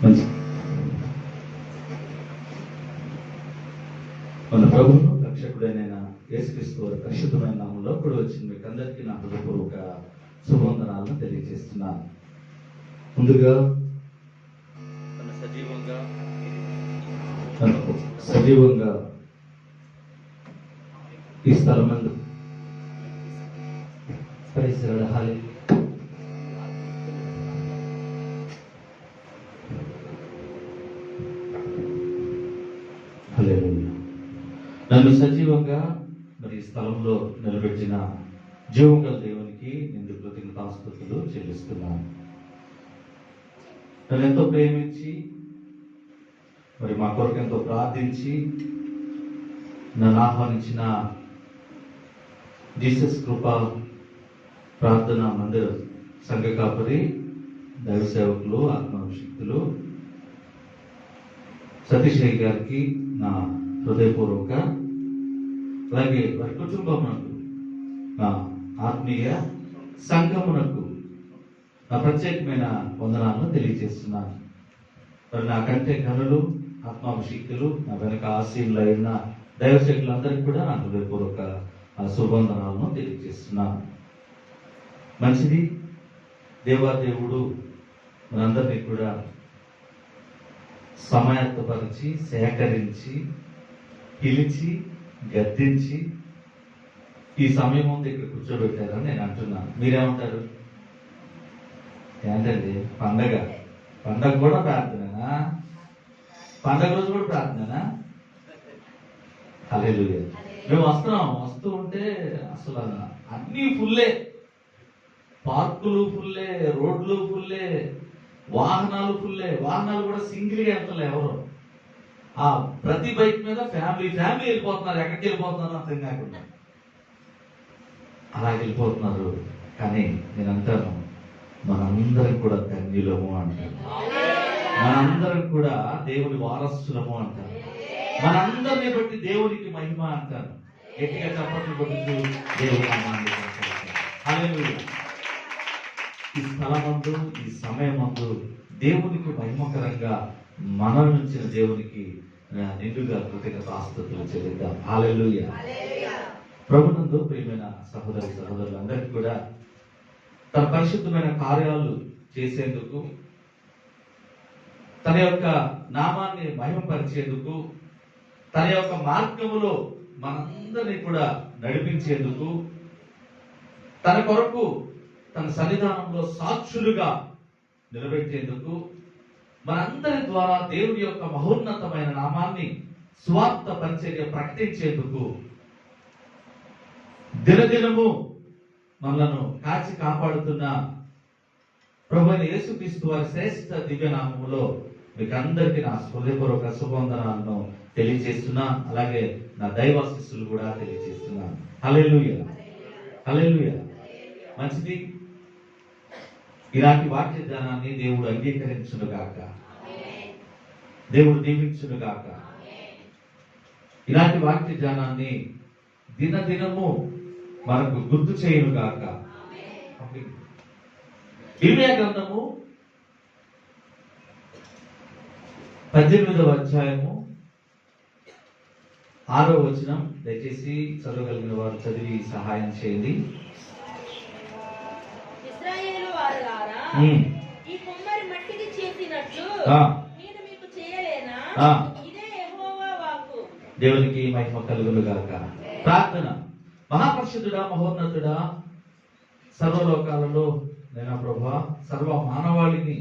మన ప్రభువును రక్షకుడైన యేసుక్రీస్తు వారి పరిశుద్ధమైన నామంలో కూడా వచ్చిన మీకు అందరికీ నా హృదయపూర్వక శుభవందనాలను తెలియజేస్తున్నాను. ముందుగా సజీవంగా ఈ స్థలం నందు పరిసరాల హాలి నన్ను సజీవంగా మరి స్థలంలో నిలబెట్టిన జీవంగల దేవునికి నిండు కృతజ్ఞతాస్తుతులు చెల్లిస్తున్నాను. నన్ను ఎంతో ప్రేమించి మరి మా కొరకు ఎంతో ప్రార్థించి నన్ను ఆహ్వానించిన జీసస్ కృప ప్రార్థన మందిర సంఘ కాపరి దైవ సేవకులు ఆత్మాభిషిక్తులు సతీష్ గారికి నా హృదయపూర్వక, అలాగే వారి కుటుంబమునకు, నా ఆత్మీయ సంఘమునకు నా ప్రత్యేకమైన వందనాలను తెలియజేస్తున్నాను. మరి నాకంటే ఘనులు ఆత్మాభిషిక్తులు నా వెనక ఆశీనులైన దైవశక్తులందరికీ కూడా నా హృదయపూర్వక శుభవందనాలను తెలియజేస్తున్నాను. మంచిది, దేవాదేవుడు మనందరినీ కూడా సమాయత్తపరిచి సేకరించి పిలిచి గద్దించి ఈ సమయం ముందు ఇక్కడ కూర్చోబెట్టారని నేను అంటున్నాను. మీరేమంటారు? ఏంటండి పండగ కూడా ప్రార్థనేనా? పండగ రోజు కూడా ప్రార్థనేనా? హల్లెలూయా. మేము వస్తూ ఉంటే అసలు అన్నీ ఫుల్లే, పార్కులు ఫుల్లే, రోడ్లు ఫుల్లే, వాహనాలు ఫుల్లే. వాహనాలు కూడా సింగిల్గా వెళ్తలే ఎవరు. ఆ ప్రతి బైక్ మీద ఫ్యామిలీ వెళ్ళిపోతున్నారు. ఎక్కడికి వెళ్ళిపోతున్నారు అర్థం కాకుండా అలా వెళ్ళిపోతున్నారు. కానీ నేను అంటాను, మనందరం కూడా ధన్యులము అంటాను. మనందరం కూడా దేవుని వారసులము అంటాను. మనందరిని బట్టి దేవునికి మహిమ అంటాను. గట్టిగా చప్పట్లు కొడుతూ దేవుని నామాన్ని హల్లెలూయా. ఈ స్థలమందు, ఈ సమయమందు దేవునికి మహిమకరంగా మనం నుంచిన దేవునికి నిండుగా కృతజ్ఞతాస్తుతులు చెల్లిద్దాం. హల్లెలూయా. ప్రభునందు ప్రియమైన సహోదరులందరికీ కూడా తన పరిశుద్ధమైన కార్యాలు చేసేందుకు, తన యొక్క నామాన్ని మహిమపరిచేందుకు, తన యొక్క మార్గములో మనందరినీ కూడా నడిపించేందుకు, తన కొరకు తన సన్నిధానంలో సాక్షులుగా నిలబెట్టేందుకు, మనందరి ద్వారా దేవుని యొక్క మహోన్నతమైన నామాన్ని స్వార్థ పరిచర్య ప్రకటించేందుకు దినదినము మనలను కాచి కాపాడుతున్న ప్రభువైన యేసుక్రీస్తు వారి శ్రేష్ఠ దివ్యనామములో మీకు అందరికీ నా హృదయపూర్వక శుభవందనాలను తెలియజేస్తున్నా. అలాగే నా దైవాశీస్సులు కూడా తెలియజేస్తున్నాను. హల్లెలూయా, హల్లెలూయా. మంచిది, ఇలాంటి వాక్య జ్ఞానాన్ని దేవుడు అంగీకరించునుగాక, దేవుడు దీవించునుగాక. ఇలాంటి వాక్య జ్ఞానాన్ని దినదినము మనకు గుర్తు చేయునుగాక. ఇర్మీయా గ్రంథము 18వ అధ్యాయము 6వ వచనం దయచేసి చదవగలిగిన వారు చదివి సహాయం చేయండి. ఇశ్రాయేలు వారలారా, ఈ కుమ్మరి మట్టికి చేసినట్లు నేను మీకు చేయలేనా? ఇదే యెహోవా వాక్కు. దేవునికి మహిమ కలుగునుగాక. ప్రార్థన. మహాపరిశుద్ధుడా, మహోన్నతుడా, సర్వలోకాలలో నేను ప్రభువా, సర్వ మానవాళిని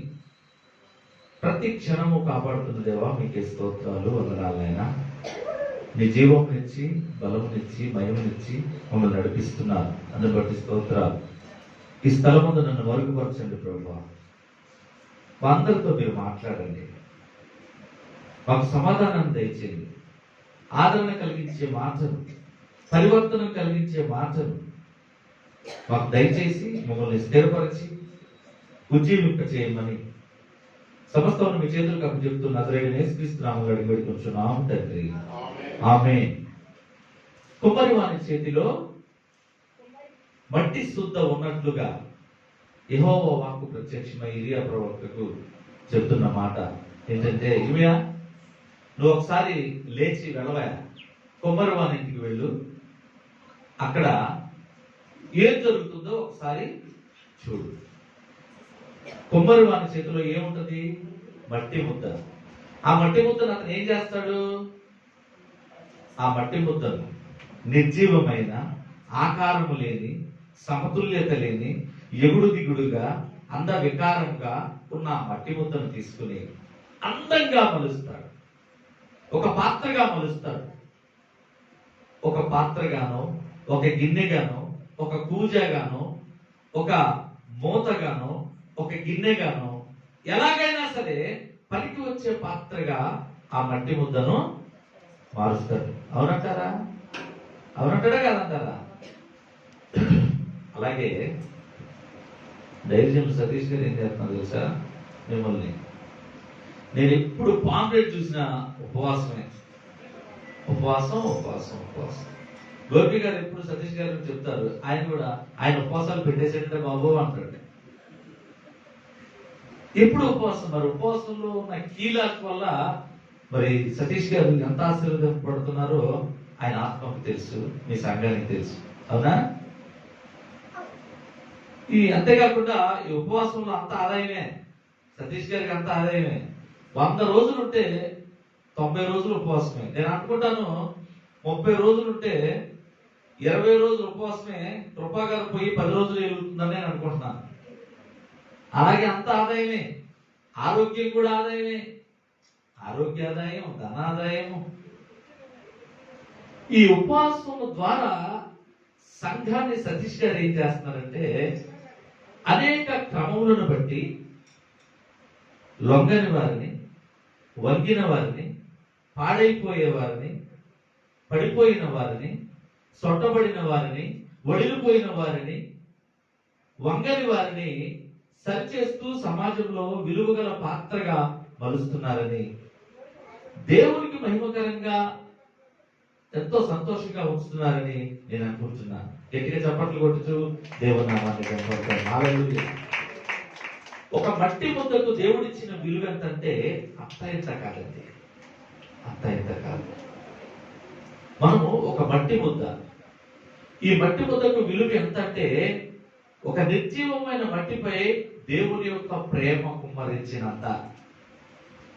ప్రతి క్షణము కాపాడుతున్న దేవా, మీకే స్తోత్రాలు, వందనాలైనా. నీ జీవమునిచ్చి, బలమునిచ్చి, మహిమనిచ్చి మమ్మల్ని నడిపిస్తున్నారు. అందుని బట్టి స్తోత్రాలు. ఈ స్థలం ముందు నన్ను మరుగుపరచండి ప్రభువా. మా అందరితో మీరు మాట్లాడండి, మాకు సమాధానాన్ని దయచేయండి. ఆదరణ కలిగించే మాటలు, పరివర్తనం కలిగించే మాటలు మాకు దయచేసి మమ్మల్ని స్థిరపరిచి ఉజ్జీవింప చేయమని సమస్తವನ್ನು మీ చేతులకు అప్పచెప్తూ నజరేయుడైన యేసుక్రీస్తు నామములో అడిగి వేడుకొంచున్నాము తండ్రి, ఆమేన్. కుమ్మరి వాని చేతిలో మట్టి శుద్ధ ఉన్నట్లుగా యెహోవా వాక్కు ప్రత్యక్షమై ఇరియా ప్రవక్తకు చెప్తున్న మాట ఏంటంటే ఇమియా, నువ్వు ఒకసారి లేచి వెళ్ళవా, కొమ్మరివాని ఇంటికి వెళ్ళు, అక్కడ ఏం జరుగుతుందో ఒకసారి చూడు. కొమ్మరివాని చేతిలో ఏముంటది? మట్టి ముద్ద. ఆ మట్టి ముద్దను అతను ఏం చేస్తాడు? ఆ మట్టి ముద్దను నిర్జీవమైన, ఆకారము లేని, సమతుల్యత లేని, ఎగుడు దిగుడుగా, అంద వికారంగా ఉన్న ఆ మట్టి ముద్దను తీసుకుని అందంగా మలుస్తాడు. ఒక పాత్రగా మలుస్తాడు. ఒక పాత్రగానో, ఒక గిన్నెగానో, ఒక కూజగానో, ఒక మూతగానో, ఒక గిన్నెగానో, ఎలాగైనా సరే పనికి వచ్చే పాత్రగా ఆ మట్టి ముద్దను మారుస్తాడు. అవునంటారా? అవునంటారా కాదంటారా? అలాగే ధైర్యం సతీష్ గారు ఏం చేస్తున్నారు తెలుసా? మిమ్మల్ని నేను ఎప్పుడు పాంప్లెట్ చూసినా ఉపవాసమే, ఉపవాసం ఉపవాసం ఉపవాసం. గోపి గారు ఎప్పుడు సతీష్ గారు చెప్తారు, ఆయన కూడా ఆయన ఉపవాసాలు పెట్టేసేటంటే బాబు అంటాడు. ఎప్పుడు ఉపవాసం. మరి ఉపవాసంలో ఉన్న కీలాక్ వల్ల మరి సతీష్ గారు ఎంత ఆశీర్వదింపబడుతున్నారో ఆయన ఆత్మకు తెలుసు, మీ సంఘానికి తెలుసు. అవునా? ఈ అంతేకాకుండా ఈ ఉపవాసంలో అంత ఆదాయమే. సతీష్ గారికి అంత ఆదాయమే. 100 రోజులుంటే 90 రోజులు ఉపవాసమే. నేను అనుకుంటాను 30 రోజులుంటే 20 రోజులు ఉపవాసమే. కృపా గారు పోయి 10 రోజులు వెలుగుతుందని నేను అనుకుంటున్నాను. అలాగే అంత ఆదాయమే. ఆరోగ్యం కూడా ఆదాయమే. ఆరోగ్య ఆదాయం, ధనాదాయము. ఈ ఉపవాసం ద్వారా సంఘాన్ని సతీష్ గారు ఏం చేస్తున్నారంటే, అనేక క్రమములను బట్టి లొంగని వారిని, వంగిన వారిని, పాడైపోయే వారిని, పడిపోయిన వారిని, సొట్టబడిన వారిని, ఒడిలిపోయిన వారిని, వంగని వారిని సరిచేస్తూ సమాజంలో విలువగల పాత్రగా మలుస్తున్నారని, దేవునికి మహిమకరంగా ఎంతో సంతోషంగా ఉంచుతున్నారని నేను అనుకుంటున్నాను. గట్టిగా చప్పట్లు కొట్టుచు దేవుని నామాన్ని కనపడతాను. హల్లెలూయా. ఒక మట్టి ముద్దకు దేవుడిచ్చిన విలువ ఎంతంటే అంత ఎంత కాదండి, అంత ఎంత కాదు. మనము ఒక మట్టి ముద్ద, ఈ మట్టి ముద్దకు విలువ ఎంత అంటే, ఒక నిర్జీవమైన మట్టిపై దేవుని యొక్క ప్రేమ కుమ్మరించినంత.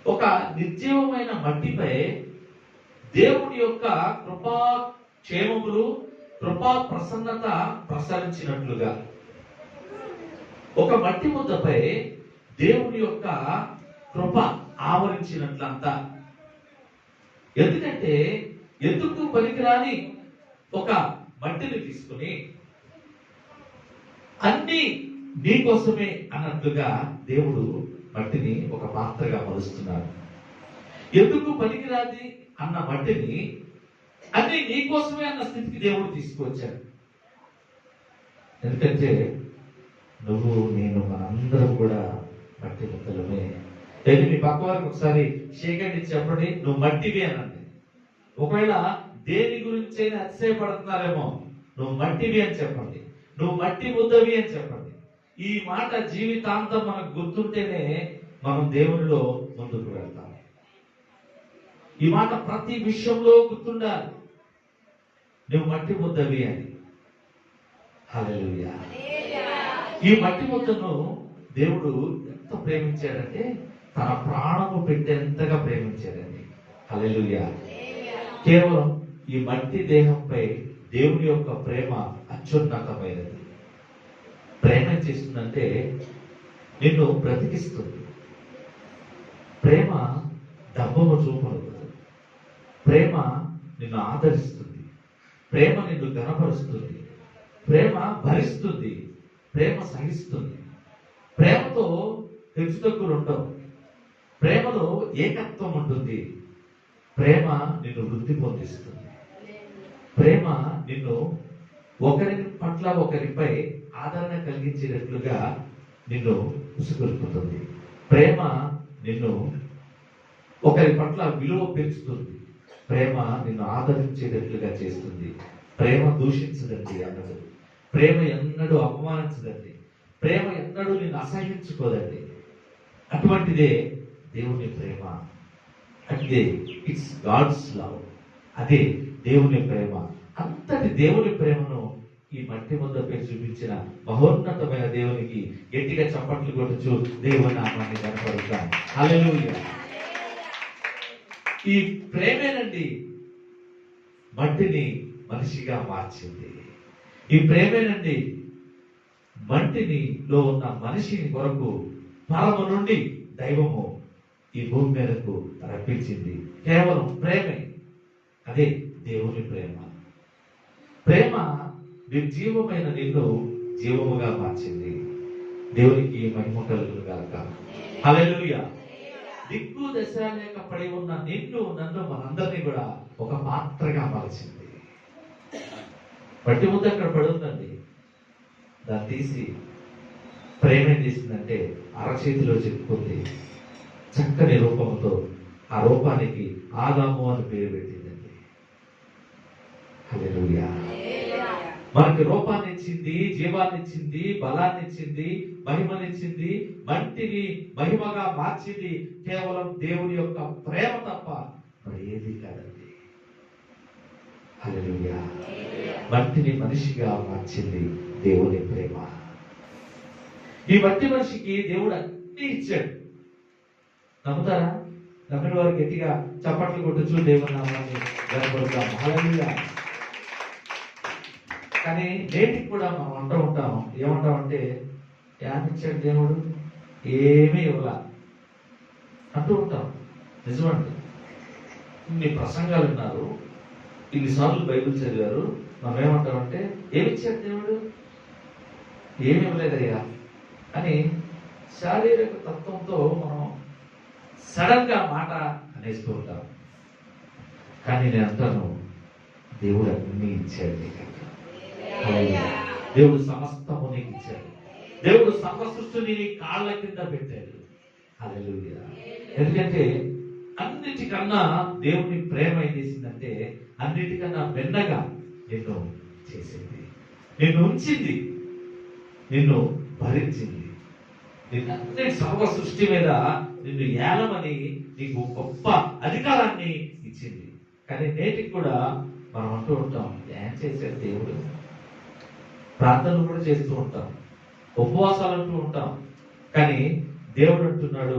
ఒక నిర్జీవమైన మట్టిపై దేవుని యొక్క కృపా క్షేమములు, కృపా ప్రసన్నత ప్రసరించినట్లుగా, ఒక మట్టి ముద్దపై దేవుని యొక్క కృప ఆవరించినట్లంతా. ఎందుకంటే ఎందుకు పనికిరాని ఒక మట్టిని తీసుకుని అన్ని నీకోసమే అన్నట్లుగా దేవుడు మట్టిని ఒక పాత్రగా మలుస్తున్నాడు. ఎందుకు పనికిరాది అన్న మట్టిని అన్ని నీకోసమే అన్న స్థితికి దేవుడు తీసుకువచ్చాడు. ఎందుకంటే నువ్వు, నేను, మనందరం కూడా మట్టి ముద్దలమే. అయితే మీ పక్క వారికి ఒకసారి షేకండి, చెప్పండి, నువ్వు మట్టివి అనండి. ఒకవేళ దేని గురించి అయినా అతిశయపడుతున్నారేమో, నువ్వు మట్టివి అని చెప్పండి, నువ్వు మట్టి ముద్దవి అని చెప్పండి. ఈ మాట జీవితాంతం మనకు గుర్తుంటేనే మనం దేవునిలో ముందుకు వెళ్తాం. ఈ మాట ప్రతి విషయంలో గుర్తుండాలి, నువ్వు మట్టి ముద్దవి అని. హల్లెలూయా. ఈ మట్టి ముద్దను దేవుడు ఎంత ప్రేమించాడంటే తన ప్రాణము పెట్టేంతగా ప్రేమించాడండి. హల్లెలూయా. కేవలం ఈ మట్టి దేహంపై దేవుని యొక్క ప్రేమ అత్యున్నతమైనది. ప్రేమ చేస్తుందంటే నిన్ను బ్రతికిస్తుంది. ప్రేమ డబ్బము చూపదు. ప్రేమ నిన్ను ఆదరిస్తుంది. ప్రేమ నిన్ను ఘనపరుస్తుంది. ప్రేమ భరిస్తుంది. ప్రేమ సహిస్తుంది. ప్రేమతో హెచ్చుతగ్గులు ఉండవు. ప్రేమలో ఏకత్వం ఉంటుంది. ప్రేమ నిన్ను వృద్ధి పొందిస్తుంది. ప్రేమ నిన్ను ఒకరి పట్ల ఒకరిపై ఆదరణ కలిగించేటట్లుగా నిన్ను ఉసుగొలుపుతుంది. ప్రేమ నిన్ను ఒకరి పట్ల విలువ పెంచుతుంది. ప్రేమ నిన్ను ఆదరించేటట్లుగా చేస్తుంది. ప్రేమ దూషించదండి అన్నది. ప్రేమ ఎన్నడూ అవమానించదండి. ప్రేమ ఎన్నడూ నిన్ను అసహించుకోదండి. అటువంటిదే దేవుని ప్రేమ. అదే ఇట్స్ గాడ్స్ లవ్. అదే దేవుని ప్రేమ. అంతటి దేవుని ప్రేమను ఈ మట్టి ముద్దపై చూపించిన మహోన్నతమైన దేవునికి గట్టిగా చప్పట్లు కొట్టుచు దేవుని నామాన్ని కనపడుతాం. హల్లెలూయా. ఈ ప్రేమేనండి మట్టిని మనిషిగా మార్చింది. ఈ ప్రేమేనండి మట్టిలో ఉన్న మనిషి కొరకు పరమ నుండి దైవము ఈ భూమి మీదకు రప్పించింది. కేవలం ప్రేమే. అదే దేవుని ప్రేమ. ప్రేమ నిర్జీవమైన నిన్ను జీవముగా మార్చింది. దేవునికి మహిమ కలుగును గాక. హల్లెలూయా. దిక్కు దశ లేక పడి ఉన్న నిన్ను నన్ను మనందరినీ కూడా ఒక పాత్రగా మార్చింది. మట్టి ముద్ద అక్కడ పడి ఉందండి. దాన్ని తీసి ప్రేమ ఏం చేసిందంటే అరచేతిలో చెప్పుకుంది. చక్కని రూపంతో ఆ రూపానికి ఆదాము అని పేరు పెట్టిందండి. హల్లెలూయా. మనకి రూపాన్ని ఇచ్చింది, జీవాన్ని ఇచ్చింది, బలాన్ని ఇచ్చింది, మహిమనిచ్చింది, మట్టిని మహిమగా మార్చింది. కేవలం దేవుని యొక్క ప్రేమ తప్ప మరి ఏది కాదండి. హల్లెలూయా. మట్టిని మనిషిగా మార్చింది దేవుని ప్రేమ. ఈ మట్టి మనిషికి దేవుడు అన్ని ఇచ్చాడు. నమ్ముతారా? నమ్మిన వారు గట్టిగా చప్పట్లు కొట్టచ్చు దేవుని నామాన్ని గనపడతాం. హల్లెలూయా. కానీ నేటికి కూడా మనం అంటూ ఉంటాం. ఏమంటామంటే ఏమిచ్చాడు దేవుడు? ఏమీ ఇవ్వాల అంటూ ఉంటాం. నిజమండి. ఇన్ని ప్రసంగాలు విన్నారు, ఇన్నిసార్లు బైబిల్ చదివారు, మనం ఏమంటామంటే ఏమిచ్చాడు దేవుడు? ఏమి ఇవ్వలేదయ్యా అని శారీరక తత్వంతో మనం సడన్ గా మాట అనేస్తూ ఉంటాం. కానీ నేను అంటాను, దేవుడు అన్ని ఇచ్చాడు నీకు. దేవుడు సమస్తము నీకు ఇచ్చాడు. దేవుడు సర్వ సృష్టిని నీ కాళ్ళ కింద పెట్టాడు. హల్లెలూయా. ఎందుకంటే అన్నిటికన్నా దేవుని ప్రేమ ఏం చేసిందంటే అన్నిటికన్నా భిన్నగా నిన్ను చేసింది, నిన్ను ఉంచింది, నిన్ను భరించింది. నిన్ను సర్వ సృష్టి మీద నిన్ను ఏలమని నీకు గొప్ప అధికారాన్ని ఇచ్చింది. కానీ నేటికి కూడా మనం అంటూ ఉంటాం, ఏం చేశాడు దేవుడు? ప్రార్థనలు కూడా చేస్తూ ఉంటాం, ఉపవాసాలు అంటూ ఉంటాం. కానీ దేవుడు అంటున్నాడు,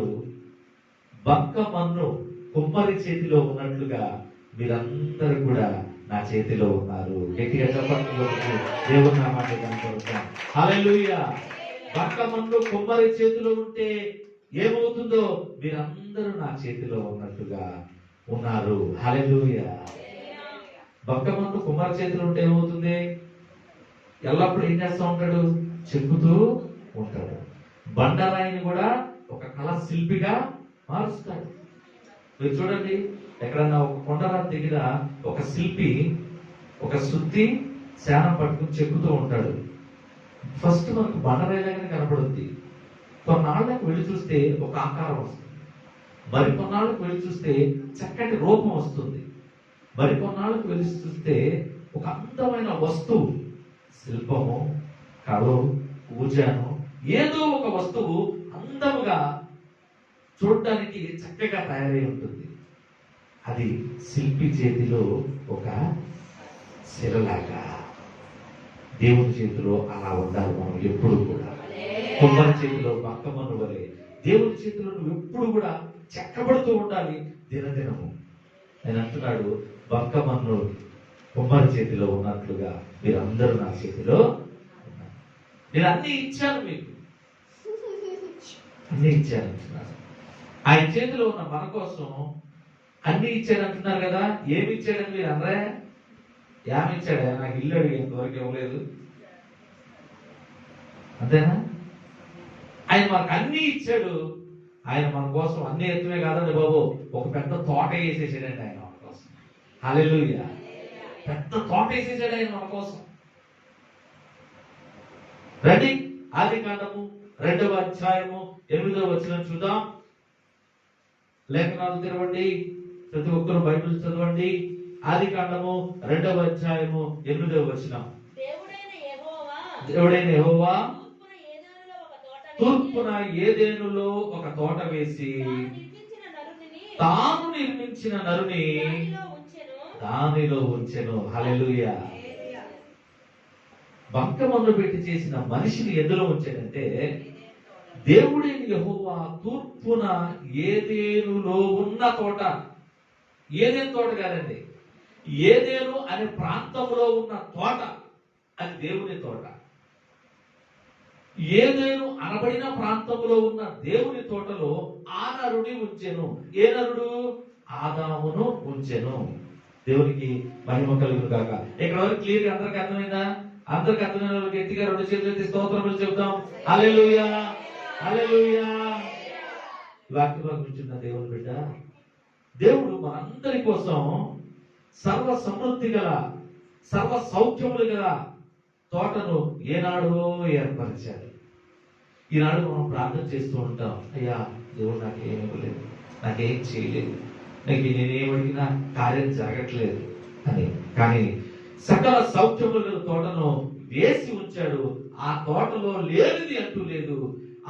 బంక మన్ను కుమ్మరి చేతిలో ఉన్నట్లుగా మీరందరూ కూడా నా చేతిలో ఉన్నారు. గట్టిగా చెప్పండి. దేవుని నామాన్ని కనపడతాం. హల్లెలూయా. బంక మన్ను కుమ్మరి చేతిలో ఉంటే ఏమవుతుందో మీరందరూ నా చేతిలో ఉన్నట్టుగా ఉన్నారు. హల్లెలూయా. బంక మన్ను కుమ్మరి చేతిలో ఉంటే ఏమవుతుంది? ఎల్లప్పుడూ ఏం చేస్తూ ఉంటాడు? చెక్కుతూ ఉంటాడు. బండరాయిని కూడా ఒక కళ శిల్పిగా మారుస్తాడు. మీరు చూడండి, ఎక్కడన్నా ఒక కొండరాయి దగ్గర ఒక శిల్పి ఒక సుత్తి శానం పట్టుకుని చెక్కుతూ ఉంటాడు. ఫస్ట్ మనకు బండరాయిలాగానే కనపడుద్ది. కొన్నాళ్ళకు వెళ్ళి చూస్తే ఒక ఆకారం వస్తుంది. మరి కొన్నాళ్ళకు వెళ్ళి చూస్తే చక్కటి రూపం వస్తుంది. మరి కొన్నాళ్ళకు వెళ్ళి చూస్తే ఒక అందమైన వస్తువు, శిల్పము, కళ, పూజను, ఏదో ఒక వస్తువు అందముగా చూడడానికి చక్కగా తయారై ఉంటుంది. అది శిల్పి చేతిలో ఒక శిలలాగా. దేవుని చేతిలో అలా ఉండాలి మనం ఎప్పుడు కూడా. కుమ్మరి చేతిలో బంకమన్ను వలె దేవుని చేతిలో నువ్వు ఎప్పుడు కూడా చెక్కబడుతూ ఉండాలి దినదినము. నేను అంటున్నాడు, బంకమన్ను కుమ్మరి చేతిలో ఉన్నట్లుగా మీరందరూ నా చేతిలో ఉన్నారు. నేను అన్ని ఇచ్చాను, మీకు అన్ని ఇచ్చాను అంటున్నాను. ఆయన చేతిలో ఉన్న మన కోసం అన్ని ఇచ్చాడు అంటున్నారు కదా. ఏమి ఇచ్చాడని మీరు అనరా? ఏమి ఇచ్చాడా? నాకు ఇల్లు అడిగేంత వరకు ఇవ్వలేదు, అంతేనా? ఆయన మనకు అన్ని ఇచ్చాడు. ఆయన మన కోసం అన్ని ఎత్తుమే కాదండి బాబు, ఒక పెద్ద తోట వేసేసాడండి ఆయన మన కోసం. హల్లెలూయా. పెద్ద తోట వేసేసాడు ఆయన మన కోసం. రండి, ఆదికాండము 2వ అధ్యాయము 8వ వచనం చూద్దాం. లేఖనాలు తెరవండి, ప్రతి ఒక్కరు బైబిల్ చదవండి. ఆదికాండము 2వ అధ్యాయము 8వ వచనం. దేవుడైన యెహోవా తూర్పున ఏదెనులో ఒక తోట వేసి తాను నిర్మించిన నరుని దానిలో ఉంచెను. హల్లెలూయా. బంకమన్ను పెట్టి చేసిన మనిషిని ఎందులో ఉంచాడంటే, దేవుడైన యెహోవా తూర్పున ఏదేనులో ఉన్న తోట, ఏదేను తోట కాదండి, ఏదేను అనే ప్రాంతంలో ఉన్న తోట, అది దేవుని తోట. ఏదేను అనబడిన ప్రాంతంలో ఉన్న దేవుని తోటలో ఆ నరుని ఉంచెను. ఏ నరుడు? ఆదామును ఉంచెను. దేవునికి మహిమ కలుగును గాక. ఇక్కడ వరకు క్లియర్ అందరికి అర్థమైందా? అందరికి అర్థమైన వాళ్ళు గట్టిగా రెండు చేతులు ఎత్తి స్తోత్రములు చెప్తాం. హల్లెలూయా, హల్లెలూయా. వాక్యం కూర్చున్న దేవుని బిడ్డ, దేవుడు మనందరి కోసం సర్వ సమృద్ధి గల, సర్వ సౌఖ్యములు గల తోటను ఏనాడో ఏర్పరిచాడు. ఈనాడు మనం ప్రార్థన చేస్తూ ఉంటాం, అయ్యా దేవుడు నాకేం ఇవ్వలేదు, నాకేం చేయలేదు, నాకు నేనేమడిగినా కార్యం జరగట్లేదు అని. కానీ సకల సౌఖ్యములు గల తోటను వేసి ఉంచాడు. ఆ తోటలో లేనిది అంటూ లేదు.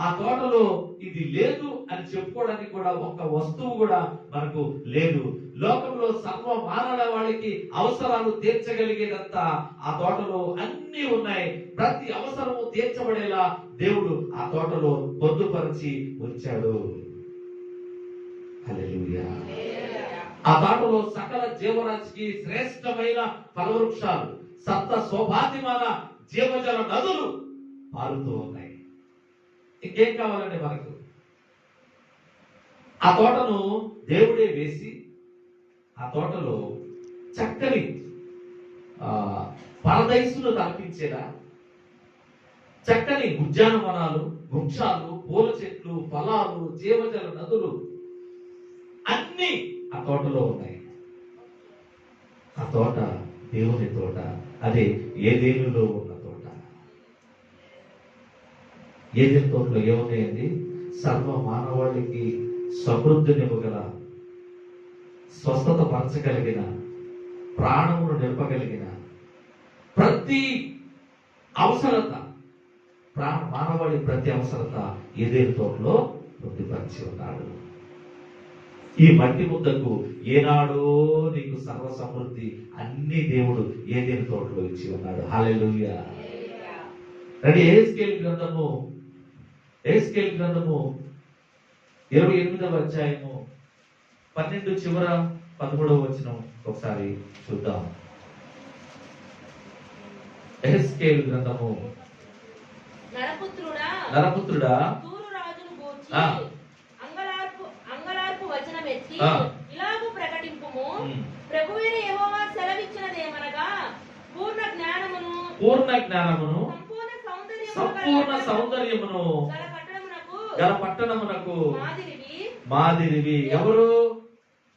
ఆ తోటలో ఇది లేదు అని చెప్పుకోవడానికి కూడా ఒక వస్తువు కూడా మనకు లేదు. లోకంలో సర్వ మానవ వాళ్ళకి అవసరాలు తీర్చగలిగేదంతా ఆ తోటలో అన్ని ఉన్నాయి. ప్రతి అవసరము తీర్చబడేలా దేవుడు ఆ తోటలో పొందుపరిచి ఉంచాడు. హల్లెలూయా. ఆ తోటలో సకల జీవరాశికి శ్రేష్టమైన ఫలవృక్షాలు, సప్త శోభాతిమాన జీవజల నదులు పారుతూ ఉన్నాయి. ఇంకేం కావాలండి మనకు? ఆ తోటను దేవుడే వేసి ఆ తోటలో చక్కని పరదైసులు తలపించేలా చక్కని ఉద్యానవనాలు, వృక్షాలు, పూల చెట్లు, ఫలాలు, జీవజల నదులు అన్ని ఆ తోటలో ఉన్నాయి. ఆ తోట దేవుని తోట. అదే ఏదేనులో ఉన్న తోట. ఏదేను తోటలో ఏమున్నాయండి? సర్వ మానవాళికి సమృద్ధినివ్వగల, స్వస్థత పరచగలిగిన, ప్రాణమును నింపగలిగిన ప్రతి అవసరత, మానవాళి ప్రతి అవసరత ఏదేను తోటలో పొందుపరిచి ఉన్నాడు. ఈ మట్టి ముద్దకు ఏనాడో నీకు సర్వ సమృద్ధి అన్ని దేవుడు ఏదేను తోటలో ఇచ్చి ఉన్నాడు. హల్లెలూయా. రెడీ? యెహెజ్కేలు గ్రంథము 28వ అధ్యాయము 12 చివర 13వ వచనం ఒకసారి చూద్దాం. యెహెజ్కేలు గ్రంథము. నరపుత్రుడా, తూరు రాజును గూర్చి అంగలార్పు వచనమెత్తి ఇలాగు ప్రకటింపుము. ప్రభువైన యెహోవా సెలవిచ్చినదేమనగా, పూర్ణ జ్ఞానమును సంపూర్ణ సౌందర్యమును గల పట్టణమునకు మాదిరివి. ఎవరు?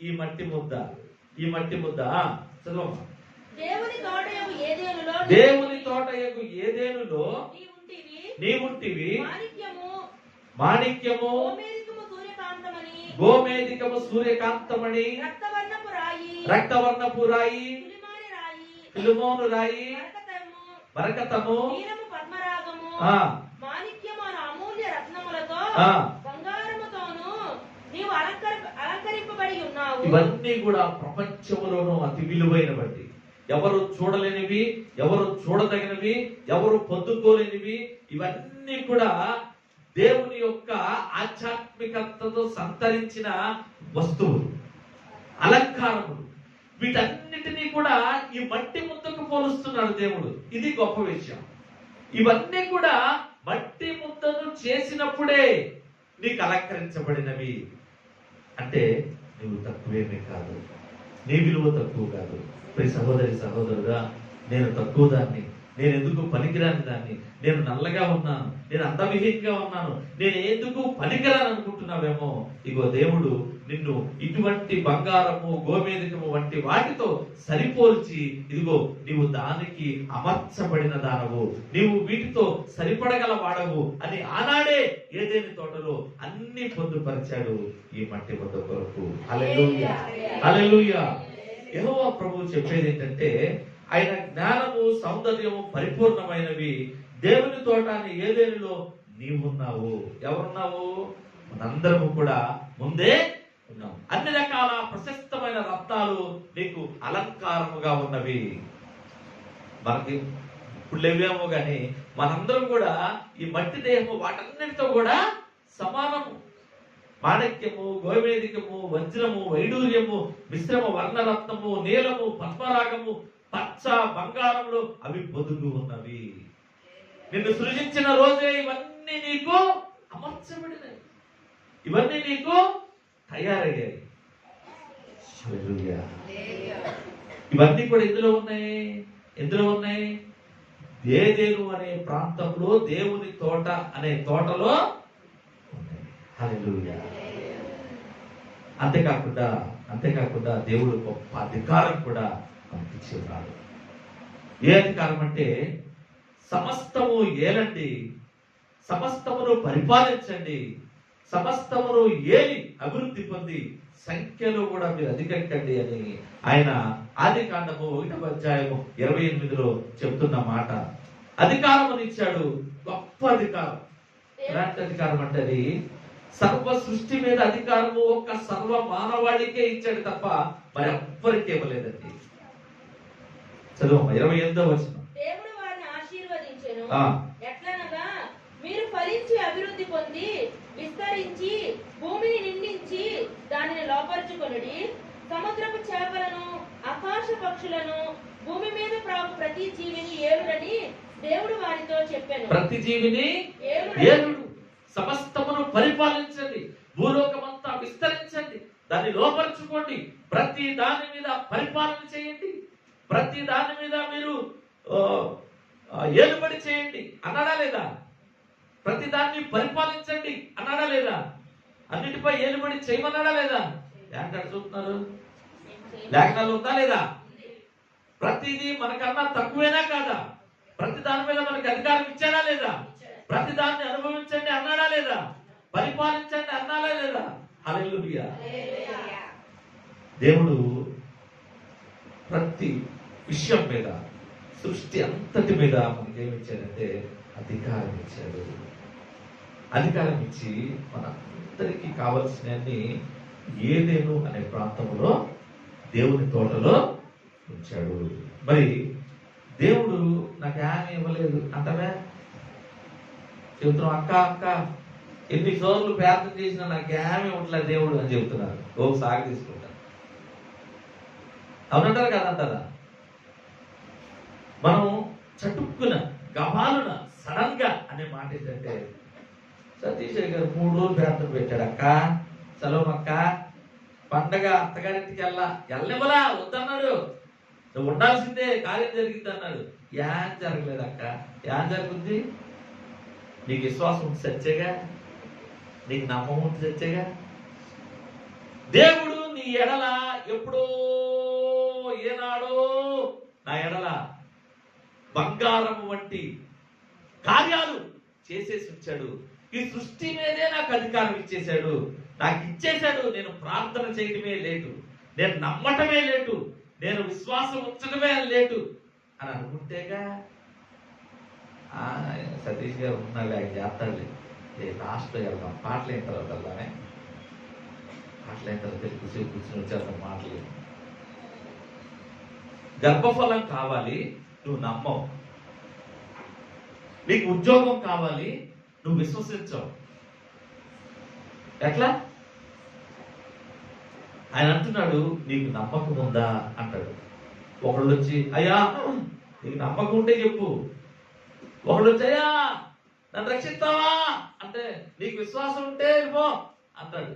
ఈ మట్టి ముద్ద. ఈ మట్టి ముద్ద చదవమ్మా. దేవుని తోటయగు ఏదేనులో నీవుంటివి. మాణిక్యము, గోమేధికము, సూర్యకాంతమణి, రక్తవర్ణపు రాయి, ఫిలిమోను రాయి, బరకతము, ఇవన్నీ కూడా ప్రపంచంలోనూ అతి విలువైన బట్టి, ఎవరు చూడలేనివి, ఎవరు చూడదగినవి, ఎవరు పొందుకోలేనివి, ఇవన్నీ కూడా దేవుని యొక్క ఆధ్యాత్మికతతో సంతరించిన వస్తువులు, అలంకారములు. వీటన్నిటినీ కూడా ఈ మట్టి ముద్దకు పోలుస్తున్నాడు దేవుడు. ఇది గొప్ప విషయం. ఇవన్నీ కూడా మట్టి ముద్దను చేసినప్పుడే నీకు అలంకరించబడినవి. అంటే నువ్వు తక్కువేమీ కాదు, నీ విలువ తక్కువ కాదు. ప్రతి సహోదరి సహోదరుడా, నేను తక్కువ దాన్ని, నేను ఎందుకు పనికిరాని దాన్ని, నేను నల్లగా ఉన్నాను, నేను అందవిహీనంగా ఉన్నాను, నేను ఎందుకు పనికిరాని అనుకుంటున్నావేమో. ఇగో దేవుడు నిన్ను ఇటువంటి బంగారము, గోమేధికము వంటి వాటితో సరిపోల్చి, ఇదిగో నీవు దానికి అమర్చబడిన దానవు, నీవు వీటితో సరిపడగల వాడవు అని ఆనాడే ఏదేని తోటలో అన్ని పొందుపరిచాడు ఈ మట్టి ముద్ద కొరకు. హల్లెలూయా, హల్లెలూయా. యెహోవా ప్రభువు చెప్పేది ఏంటంటే, ఆయన జ్ఞానము, సౌందర్యము పరిపూర్ణమైనవి దేవుని తోట అని ఏదేనిలో నీవున్నావు. ఎవరున్నావు? మనందరము కూడా ముందే ఉన్నావు. అన్ని రకాల ప్రశస్తమైన రత్నాలు నీకు అలంకారముగా ఉన్నవి. మనకి ఇప్పుడు లేవేమో కానీ మనందరం కూడా ఈ మట్టి దేహము వాటన్నిటితో కూడా సమానము. మాణిక్యము, గోమేధికము, వజ్రము, వైడూర్యము, మిశ్రమ వర్ణరత్నము, నీలము, పద్మరాగము, పచ్చ, బంగారములు అవి పొదుగు ఉన్నవి. నిన్ను సృజించిన రోజే ఇవన్నీ నీకు అమర్చబడినవి, ఇవన్నీ నీకు తయారయ్యాయి. హల్లెలూయా. ఇవన్నీ కూడా ఎందులో ఉన్నాయి? ఎందులో ఉన్నాయి? ఏదెను అనే ప్రాంతంలో దేవుని తోట అనే తోటలో ఉన్నాయి. హల్లెలూయా. అంతేకాకుండా దేవుడు గొప్ప అధికారం కూడా మనకి ఇచ్చి ఉన్నాడు. ఏ అధికారం అంటే సమస్తము ఏలండి, సమస్తమును పరిపాలించండి, సమస్తమును ఏలి అభివృద్ధి పొంది సంఖ్యలో కూడా మీరు అధికండి అని ఆయన ఆదికాండము 1వ అధ్యాయము 28లో చెప్తున్న మాట. అధికారం ఇచ్చాడు, గొప్ప అధికారం. ఎలాంటి అధికారం అంటే అది సర్వ సృష్టి మీద అధికారము ఒక్క సర్వ మానవాళికే ఇచ్చాడు తప్ప మరి ఎవ్వరికి ఇవ్వలేదండి. చదువు 28వ వచనం. దేవుడు వారిని ఆశీర్వదించెను. ఆ. ఎట్లనగా మీరు ఫలించి అభివృద్ధి పొంది విస్తరించి భూమిని నిండించి దానిని లోపరుచుకొనుడి. సముద్రపు చేపలను, ఆకాశ పక్షులను, భూమి మీద ప్రాకు ప్రతి జీవిని ఏలుడని దేవుడు వారితో చెప్పాను. ప్రతి జీవిని ఏలుడు. సమస్తమును పరిపాలించండి, భూలోకమంతా విస్తరించండి, దాన్ని లోపరుచుకోండి, ప్రతి దాని మీద పరిపాలన చేయండి, ప్రతి దాని మీద మీరు ఏలుబడి చేయండి అన్నాడా లేదా? ప్రతి దాన్ని పరిపాలించండి అన్నాడా లేదా? అన్నిటిపై ఏలుబడి చేయమన్నాడా లేదా? ఏంటాడు చూస్తున్నారు? లేఖనాలు ఉందా లేదా? ప్రతిదీ మనకన్నా తక్కువేనా కాదా? ప్రతి దాని మీద మనకి అధికారం ఇచ్చాడా లేదా? ప్రతి దాన్ని అనుభవించండి అన్నాడా లేదా? పరిపాలించండి అన్నాడా లేదా? హల్లెలూయా. దేవుడు ప్రతి విషయం మీద, సృష్టి అంతటి మీద మనకి ఏమి ఇచ్చాడంటే అధికారం ఇచ్చాడు. అధికారం ఇచ్చి మనందరికీ కావలసినన్ని ఏదెను అనే ప్రాంతంలో దేవుని తోటలో ఉంచాడు. మరి దేవుడు నాకు ఏమీ ఇవ్వలేదు అంటవే చెబుతున్నాం. అక్క ఎన్నిసార్లు ప్రార్థన చేసినా నాకు ఏమీ ఇవ్వట్లేదు దేవుడు అని చెబుతున్నారు. ఓ సాగు తీసుకుంటారు. అవునంటారు కదంటారా? మనం చటుక్కున గబాలున సడన్ గా అనే మాట ఏంటంటే, సతీష్ గారు 3 రోజులు ప్రార్థన పెట్టాడు. అక్క చలవమక్క, పండగ అత్తగారింటికి వెళ్ళనివ్వలా, వద్దన్నాడు. నువ్వు ఉండాల్సిందే, కార్యం జరిగింది అన్నాడు. ఏం జరగలేదు అక్క. ఏం జరుగుద్ది? నీకు విశ్వాసం ఉంటే సచ్చేగా, నీకు నమ్మకం ఉంటే సచ్చేగా. దేవుడు నీ ఎడల ఎప్పుడో ఏనాడో నా ఎడల బంగారం వంటి కార్యాలు చేసేసి ఉంచాడు. ఈ సృష్టి మీదే నాకు అధికారం ఇచ్చేశాడు, నాకు ఇచ్చేశాడు. నేను ప్రార్థన చేయడమే లేటు, నేను నమ్మటమే లేటు, నేను విశ్వాసం ఉంచడమే లేటు అని అనుకుంటేగా సతీష్ గారు ఉన్నాడు, ఆయన చేస్తాడు. లాస్ట్లో వెళ్దాం, పాటలు అయిన తర్వాత వెళ్దామే. పాటలు అయిన తర్వాత కూర్చొని వచ్చేద్దాం. మాటలు గర్భఫలం కావాలి, నువ్వు నమ్మవు. నీకు ఉద్యోగం కావాలి, నువ్వు విశ్వసించవు. ఎట్లా? ఆయన అంటున్నాడు నీకు నమ్మకం ఉందా అంటాడు. ఒకళ్ళు వచ్చి అయ్యా నీకు నమ్మకం ఉంటే చెప్పు. ఒకళ్ళు వచ్చి అయ్యా నన్ను రక్షిస్తావా అంటే నీకు విశ్వాసం ఉంటే పో అంటాడు.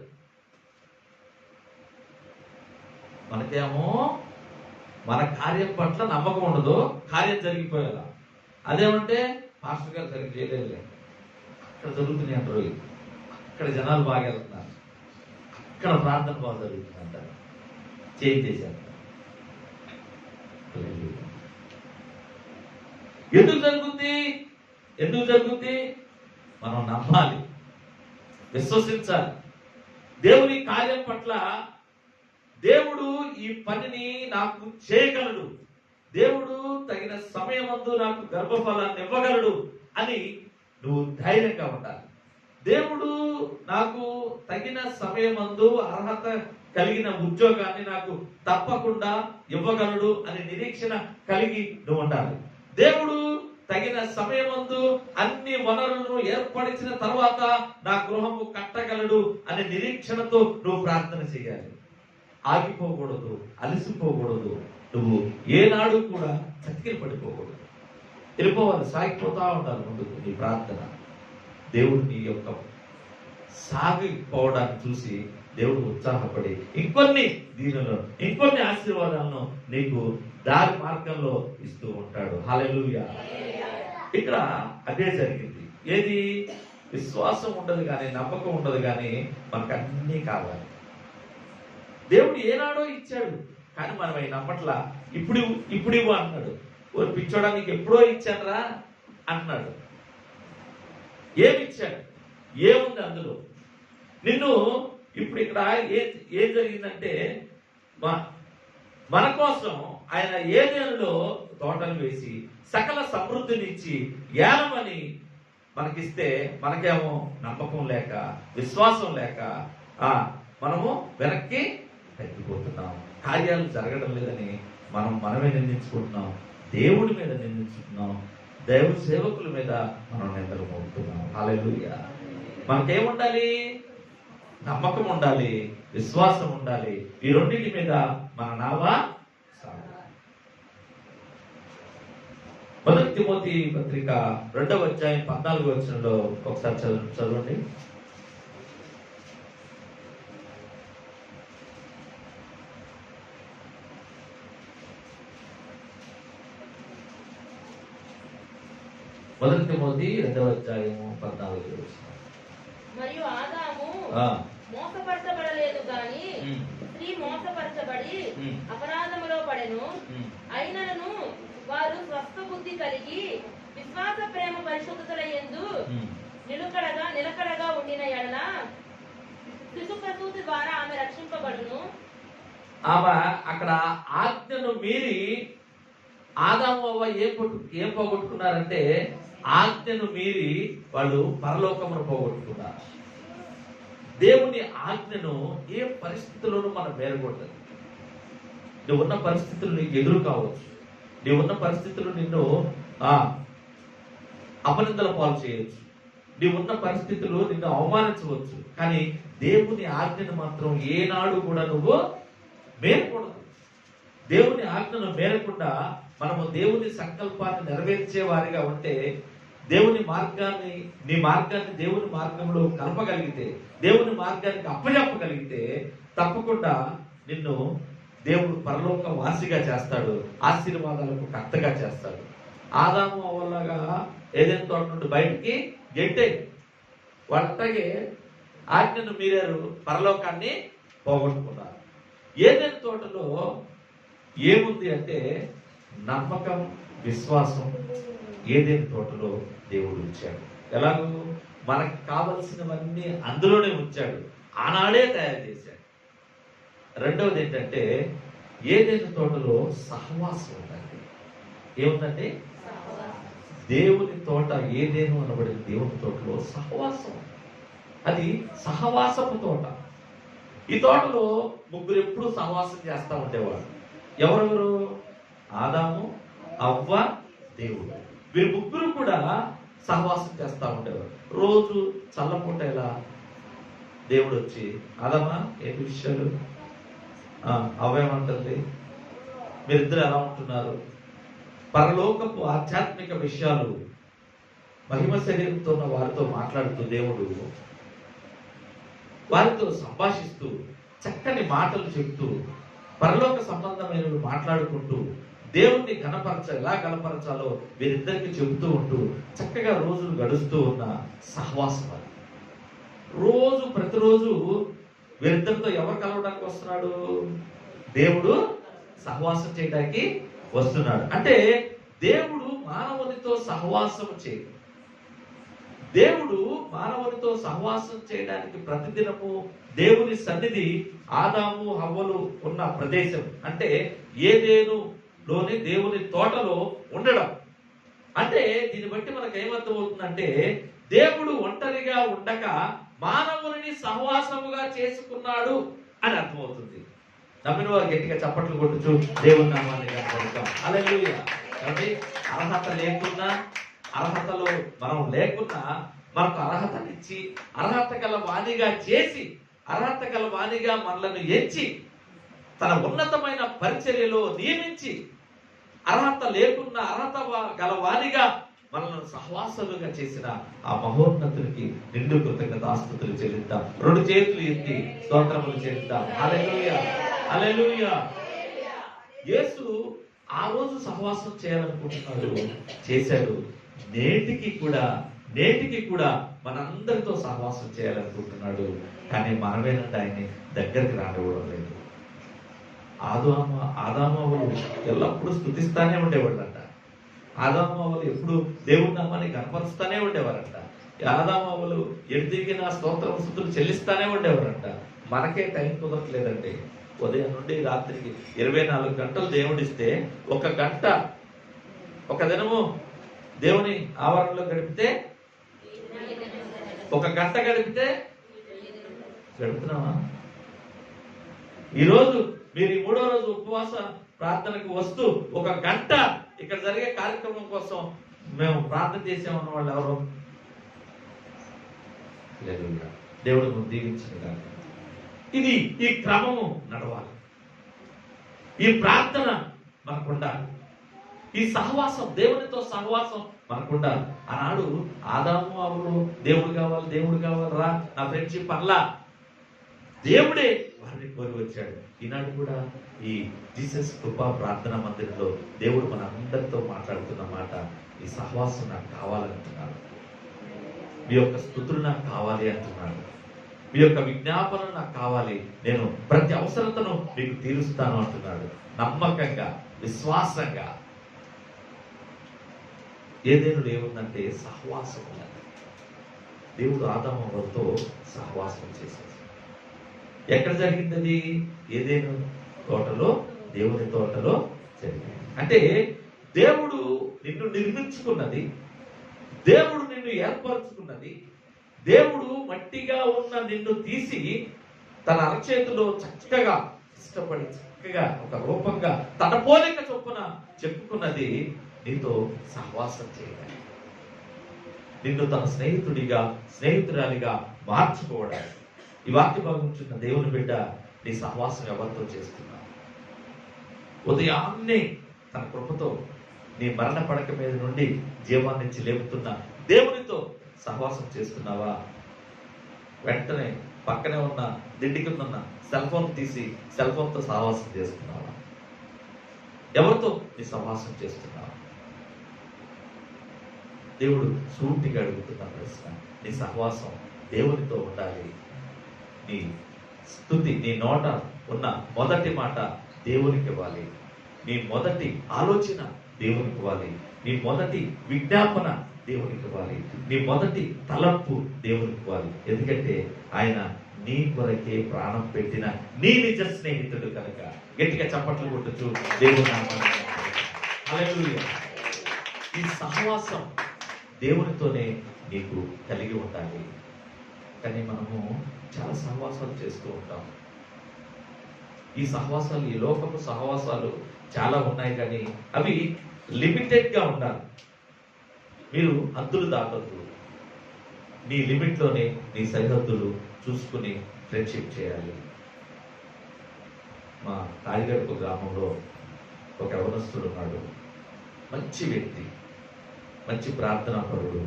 మనకేమో మన కార్యం పట్ల నమ్మకం ఉండదు, కార్యం జరిగిపోయేలా. అదేమంటే పాస్టర్ గారు సరిగ్గా చేయలేదు, అక్కడ జరుగుతున్నాయి అంటారు, అక్కడ జనాలు బాగా వెళ్తున్నారు, అక్కడ ప్రార్థన బాగా జరుగుతుంది అంటారు, చేసేసారు. ఎందుకు జరుగుతుంది? ఎందుకు జరుగుతుంది? మనం నమ్మాలి, విశ్వసించాలి. దేవుని కార్యం పట్ల దేవుడు ఈ పనిని నాకు చేయగలడు, దేవుడు తగిన సమయమందు నాకు గర్భఫలాన్ని ఇవ్వగలడు అని నువ్వు ధైర్యంగా ఉండాలి. దేవుడు నాకు తగిన సమయమందు అర్హత కలిగిన ఉద్యోగాన్ని నాకు తప్పకుండా ఇవ్వగలడు అనే నిరీక్షణ కలిగి నువ్వు ఉండాలి. దేవుడు తగిన సమయమందు అన్ని వనరులను ఏర్పరిచిన తర్వాత నా గృహము కట్టగలడు అనే నిరీక్షణతో నువ్వు ప్రార్థన చేయాలి. ఆగిపోకూడదు, అలసిపోకూడదు, నువ్వు ఏనాడు కూడా చతికిలు పడిపోకూడదు, వెళ్ళిపోవాలి, సాగిపోతా ఉండాలి ముందుకు నీ ప్రార్థన. దేవుడు నీ యొక్క సాగిపోవడాన్ని చూసి దేవుడు ఉత్సాహపడి ఇంకొన్ని దీనులను, ఇంకొన్ని ఆశీర్వాదాలను నీకు దారి మార్గంలో ఇస్తూ ఉంటాడు. హల్లెలూయా. ఇక్కడ అదే జరిగింది. ఏది? విశ్వాసం ఉండదు కానీ, నమ్మకం ఉండదు కానీ మనకు అన్నీ కావాలి. దేవుడు ఏనాడో ఇచ్చాడు కానీ మనం అవి నమ్మట్లా. ఇప్పుడు ఇవ్వు అన్నాడు. ఓ పిచ్చోడా నీకు ఎప్పుడో ఇచ్చానరా అన్నాడు. ఏమిచ్చాడు? ఏముంది అందులో? నిన్ను ఇప్పుడు ఇక్కడ ఏం జరిగిందంటే మన కోసం ఆయన ఏదేనులో తోటలు వేసి సకల సమృద్ధినిచ్చి ఏలమని మనకిస్తే మనకేమో నమ్మకం లేక, విశ్వాసం లేక మనము వెనక్కి తగ్గిపోతున్నాం. కార్యాలు జరగడం లేదని మనమే నిందించుకుంటున్నాం, దేవుడి మీద నిందించుకుంటున్నాం, దైవ సేవకుల మీద మనం నిందలు మోపుతున్నాం. హల్లెలూయా. మనకేముండాలి? నమ్మకం ఉండాలి, విశ్వాసం ఉండాలి. ఈ రెండింటి మీద మన నావా సాగాలి. 1 తిమోతి పత్రిక 2వ అధ్యాయం 14వ వచనంలో ఒకసారి చదవండి. మొదటి తిమోతి 2వ అధ్యాయము 14వ వచనం. మరియు ఆదాము మోసపరచబడలేదు గాని స్త్రీ మోసపరచబడి అపరాధములో పడెను. అయినను వారు స్వస్థ బుద్ధి కలిగి విశ్వాస ప్రేమ పరిశుద్ధతల యందు నిలకడగా ఉండిన ఎడల శిశు ప్రసూతి ద్వారా ఆమె రక్షింపబడును. ఆమె అక్కడ ఆజ్ఞను మీరి ఆదాము అవ్వ ఏం పోగొట్టుకున్నారంటే, ఆజ్ఞను మీరి వాళ్ళు పరలోకమును పోగొట్టుకున్నారు. దేవుని ఆజ్ఞను ఏ పరిస్థితుల్లోనూ మనం మేరకూడదు. నువ్వు ఉన్న పరిస్థితులు నీకు ఎదురు కావచ్చు, నీవు ఉన్న పరిస్థితులు నిన్ను అపనిందల పాలు చేయవచ్చు, నీవున్న పరిస్థితులు నిన్ను అవమానించవచ్చు, కానీ దేవుని ఆజ్ఞను మాత్రం ఏనాడు కూడా నువ్వు మేరకూడదు. దేవుని ఆజ్ఞను మేరకుండా మనము దేవుని సంకల్పాన్ని నెరవేర్చే వారిగా ఉంటే, దేవుని మార్గాన్ని, నీ మార్గాన్ని దేవుని మార్గంలో కలపగలిగితే, దేవుని మార్గానికి అప్పచెప్పగలిగితే తప్పకుండా నిన్ను దేవుడు పరలోక వాసిగా చేస్తాడు, ఆశీర్వాదాలకు కర్తగా చేస్తాడు. ఆదాము అవ్వలాగా ఏదైనా తోట నుండి బయటికి గెట్టే వాళ్ళగే ఆజ్ఞను మీరారు, పరలోకాన్ని పోగొట్టుకున్నారు. ఏదైనా తోటలో ఏముంది అంటే నమ్మకం, విశ్వాసం ఏదైనా తోటలో దేవుడు ఉంచాడు. ఎలాగో మనకు కావలసినవన్నీ అందులోనే ఉంచాడు, ఆనాడే తయారు చేశాడు. రెండవది ఏంటంటే ఏదైనా తోటలో సహవాసం ఉందండి. ఏముందండి? దేవుని తోట, ఏదేను అనబడిన దేవుని తోటలో సహవాసం. అది సహవాసపు తోట. ఈ తోటలో ముగ్గురు ఎప్పుడు సహవాసం చేస్తూ ఉండేవాడు. ఎవరెవరు? ఆదాము, అవ్వ, దేవుడు. వీరు ముగ్గురు కూడా సహవాసం చేస్తూ ఉండేవారు. రోజు చల్లపూట ఎలా దేవుడు వచ్చి, ఆదామా ఏంటి విషయాలు, అవేమంటుంది, మీరిద్దరు ఎలా ఉంటున్నారు, పరలోకపు ఆధ్యాత్మిక విషయాలు మహిమ శరీరంతో ఉన్న వారితో మాట్లాడుతూ దేవుడు వారితో సంభాషిస్తూ చక్కని మాటలు చెప్తూ పరలోక సంబంధమైనవి మాట్లాడుకుంటూ దేవుణ్ణి ఎలా గణపరచాలో వీరిద్దరికి చెబుతూ ఉంటూ చక్కగా రోజులు గడుస్తూ ఉన్న సహవాసం. రోజు ప్రతిరోజు వీరిద్దరితో ఎవరు కలవడానికి వస్తున్నాడు? దేవుడు సహవాసం చేయడానికి వస్తున్నాడు. అంటే దేవుడు మానవునితో సహవాసం చేయడు. దేవుడు మానవునితో సహవాసం చేయడానికి ప్రతిదినము దేవుని సన్నిధి ఆదాము హవ్వలు ఉన్న ప్రదేశం అంటే ఏదేనులోని దేవుని తోటలో ఉండడం. అంటే దీన్ని బట్టి మనకు ఏమర్థం అవుతుందంటే దేవుడు ఒంటరిగా ఉండక మానవుని సహవాసముగా చేసుకున్నాడు అని అర్థమవుతుంది. నమ్మిన వారు గట్టిగా చప్పట్లు కొట్టుచు దేవుని నామాన్ని కనపడతాం. హల్లెలూయా. కాబట్టి అర్హత లేకున్నా, అర్హతలో మనం లేకున్నా మనకు అర్హతనిచ్చి, అర్హత గల వాణిగా చేసి, అర్హత గల వాణిగా మనలను ఎంచి, తన ఉన్నతమైన పరిచర్యలో నియమించి, అర్హత లేకున్నా అర్హత గల వాణిగా మనల్ని సహవాసులుగా చేసిన ఆ మహోన్నతునికి నిండు కృతజ్ఞతాస్తుతులు చెల్లిద్దాం. రెండు చేతులు ఎత్తి స్తోత్రములు చెల్లిద్దాం. హల్లెలూయా, హల్లెలూయా. యేసు ఆ రోజు సహవాసం చేయాలనుకుంటున్నాడు, చేశాడు. నేటికి కూడా మనందరితో సహవాసం చేయాలనుకుంటున్నాడు. కానీ మనమేనంటే ఆయన్ని దగ్గరికి రానివ్వడం లేదు. ఆదామవ్వలు ఎల్లప్పుడూ స్తుతిస్తానే ఉండేవాళ్ళంట. ఆదామవ్వలు ఎప్పుడు దేవుని నామాన్ని కనపరుస్తానే ఉండేవారంట. ఆదామవ్వలు ఎడిదిగిన స్తోత్రం స్తుతులు చెల్లిస్తానే ఉండేవారంట. మనకే టైం కుదరట్లేదండి. ఉదయం నుండి రాత్రికి 24 గంటలు దేవుడిస్తే, ఒక గంట ఒక దినము దేవుని ఆవరణలో గడిపితే, ఒక గంట గడుపుతున్నావా? ఈరోజు మీరు ఈ 3వ రోజు ఉపవాస ప్రార్థనకు వస్తూ ఒక గంట ఇక్కడ జరిగే కార్యక్రమం కోసం మేము ప్రార్థన చేసామన్న వాళ్ళు ఎవరు? లేదు. దేవుడు దీవించిన కాదు. ఇది ఈ క్రమము నడవాలి. ఈ ప్రార్థన మనకుండాలి. ఈ సహవాసం, దేవునితో సహవాసం మనకుండాలి. ఆనాడు ఆదాము అవ్వలు దేవుడు కావాలి రా నా ఫ్రెండ్షిప్ పర్లా, దేవుడే వారిని కోరి వచ్చాడు. ఈనాడు కూడా ఈ జీసస్ కృపా ప్రార్థనా మందిరంలో దేవుడు మన అందరితో మాట్లాడుతున్న మాట, ఈ సహవాసం నాకు కావాలంటున్నాడు. మీ యొక్క స్తుతులు నాకు కావాలి అంటున్నాడు. మీ యొక్క విజ్ఞాపన నాకు కావాలి, నేను ప్రతి అవసరతను మీకు తీరుస్తాను అంటున్నాడు. నమ్మకంగా, విశ్వాసంగా. ఏదేనుడు ఏముందంటే సహవాసం ఉన్నది. దేవుడు ఆదాముతో సహవాసం చేశాడు. ఎక్కడ జరిగింది అది? ఏదేను తోటలో, దేవుని తోటలో జరిగింది. అంటే దేవుడు నిన్ను నిర్మించుకున్నది, దేవుడు నిన్ను ఏర్పరచుకున్నది, దేవుడు మట్టిగా ఉన్న నిన్ను తీసి తన అరచేతిలో చక్కగా ఇష్టపడి చక్కగా ఒక రూపంగా తన పోలిక చొప్పున చెప్పుకున్నది నీతో సహవాసం చేయడానికి, నిన్ను తన స్నేహితురాలిగా మార్చుకోవడానికి. ఈ వాక్య భాగం చిన్న దేవుని బిడ్డ, నీ సహవాసం ఎవరితో చేస్తున్నావు? ఉదయాన్నే తన కృపతో నీ మరణ పడక మీద నుండి జీవాన్నిచ్చి లేపుతున్న దేవునితో సహవాసం చేస్తున్నావా? వెంటనే పక్కనే ఉన్న దిండి కింద ఉన్న సెల్ ఫోన్ తీసి సెల్ ఫోన్తో సహవాసం చేస్తున్నావా? ఎవరితో నీ సహవాసం చేస్తున్నావా? దేవుడు సూటిగా అడుగుతున్న ప్రశ్న, నీ సహవాసం దేవునితో ఉండాలి. నీ స్తుతి, నీ నోట ఉన్న మొదటి మాట దేవునికి ఇవ్వాలి. నీ మొదటి ఆలోచన దేవునికి ఇవ్వాలి. నీ మొదటి విజ్ఞాపన దేవునికి ఇవ్వాలి. నీ మొదటి తలంపు దేవునికి ఇవ్వాలి. ఎందుకంటే ఆయన నీ కొరకే ప్రాణం పెట్టిన నీ నిజ స్నేహితుడు కనుక. గట్టిగా చప్పట్లు కొట్టచ్చు దేవుని నామాన్ని. హల్లెలూయా. ఈ సహవాసం దేవునితోనే నీకు కలిగి ఉండాలి. కానీ మనము చాలా సహవాసాలు చేస్తూ ఉంటాం. ఈ సహవాసాలు, ఈ లోకపు సహవాసాలు చాలా ఉన్నాయి, కానీ అవి లిమిటెడ్గా ఉండాలి. మీరు హద్దులు దాటొద్దు. నీ లిమిట్లోనే నీ సరిహద్దులు చూసుకుని ఫ్రెండ్షిప్ చేయాలి. మా తాడిగడుపు గ్రామంలో ఒక యవనస్తుడు ఉన్నాడు. మంచి వ్యక్తి, మంచి ప్రార్థనా పరుడు.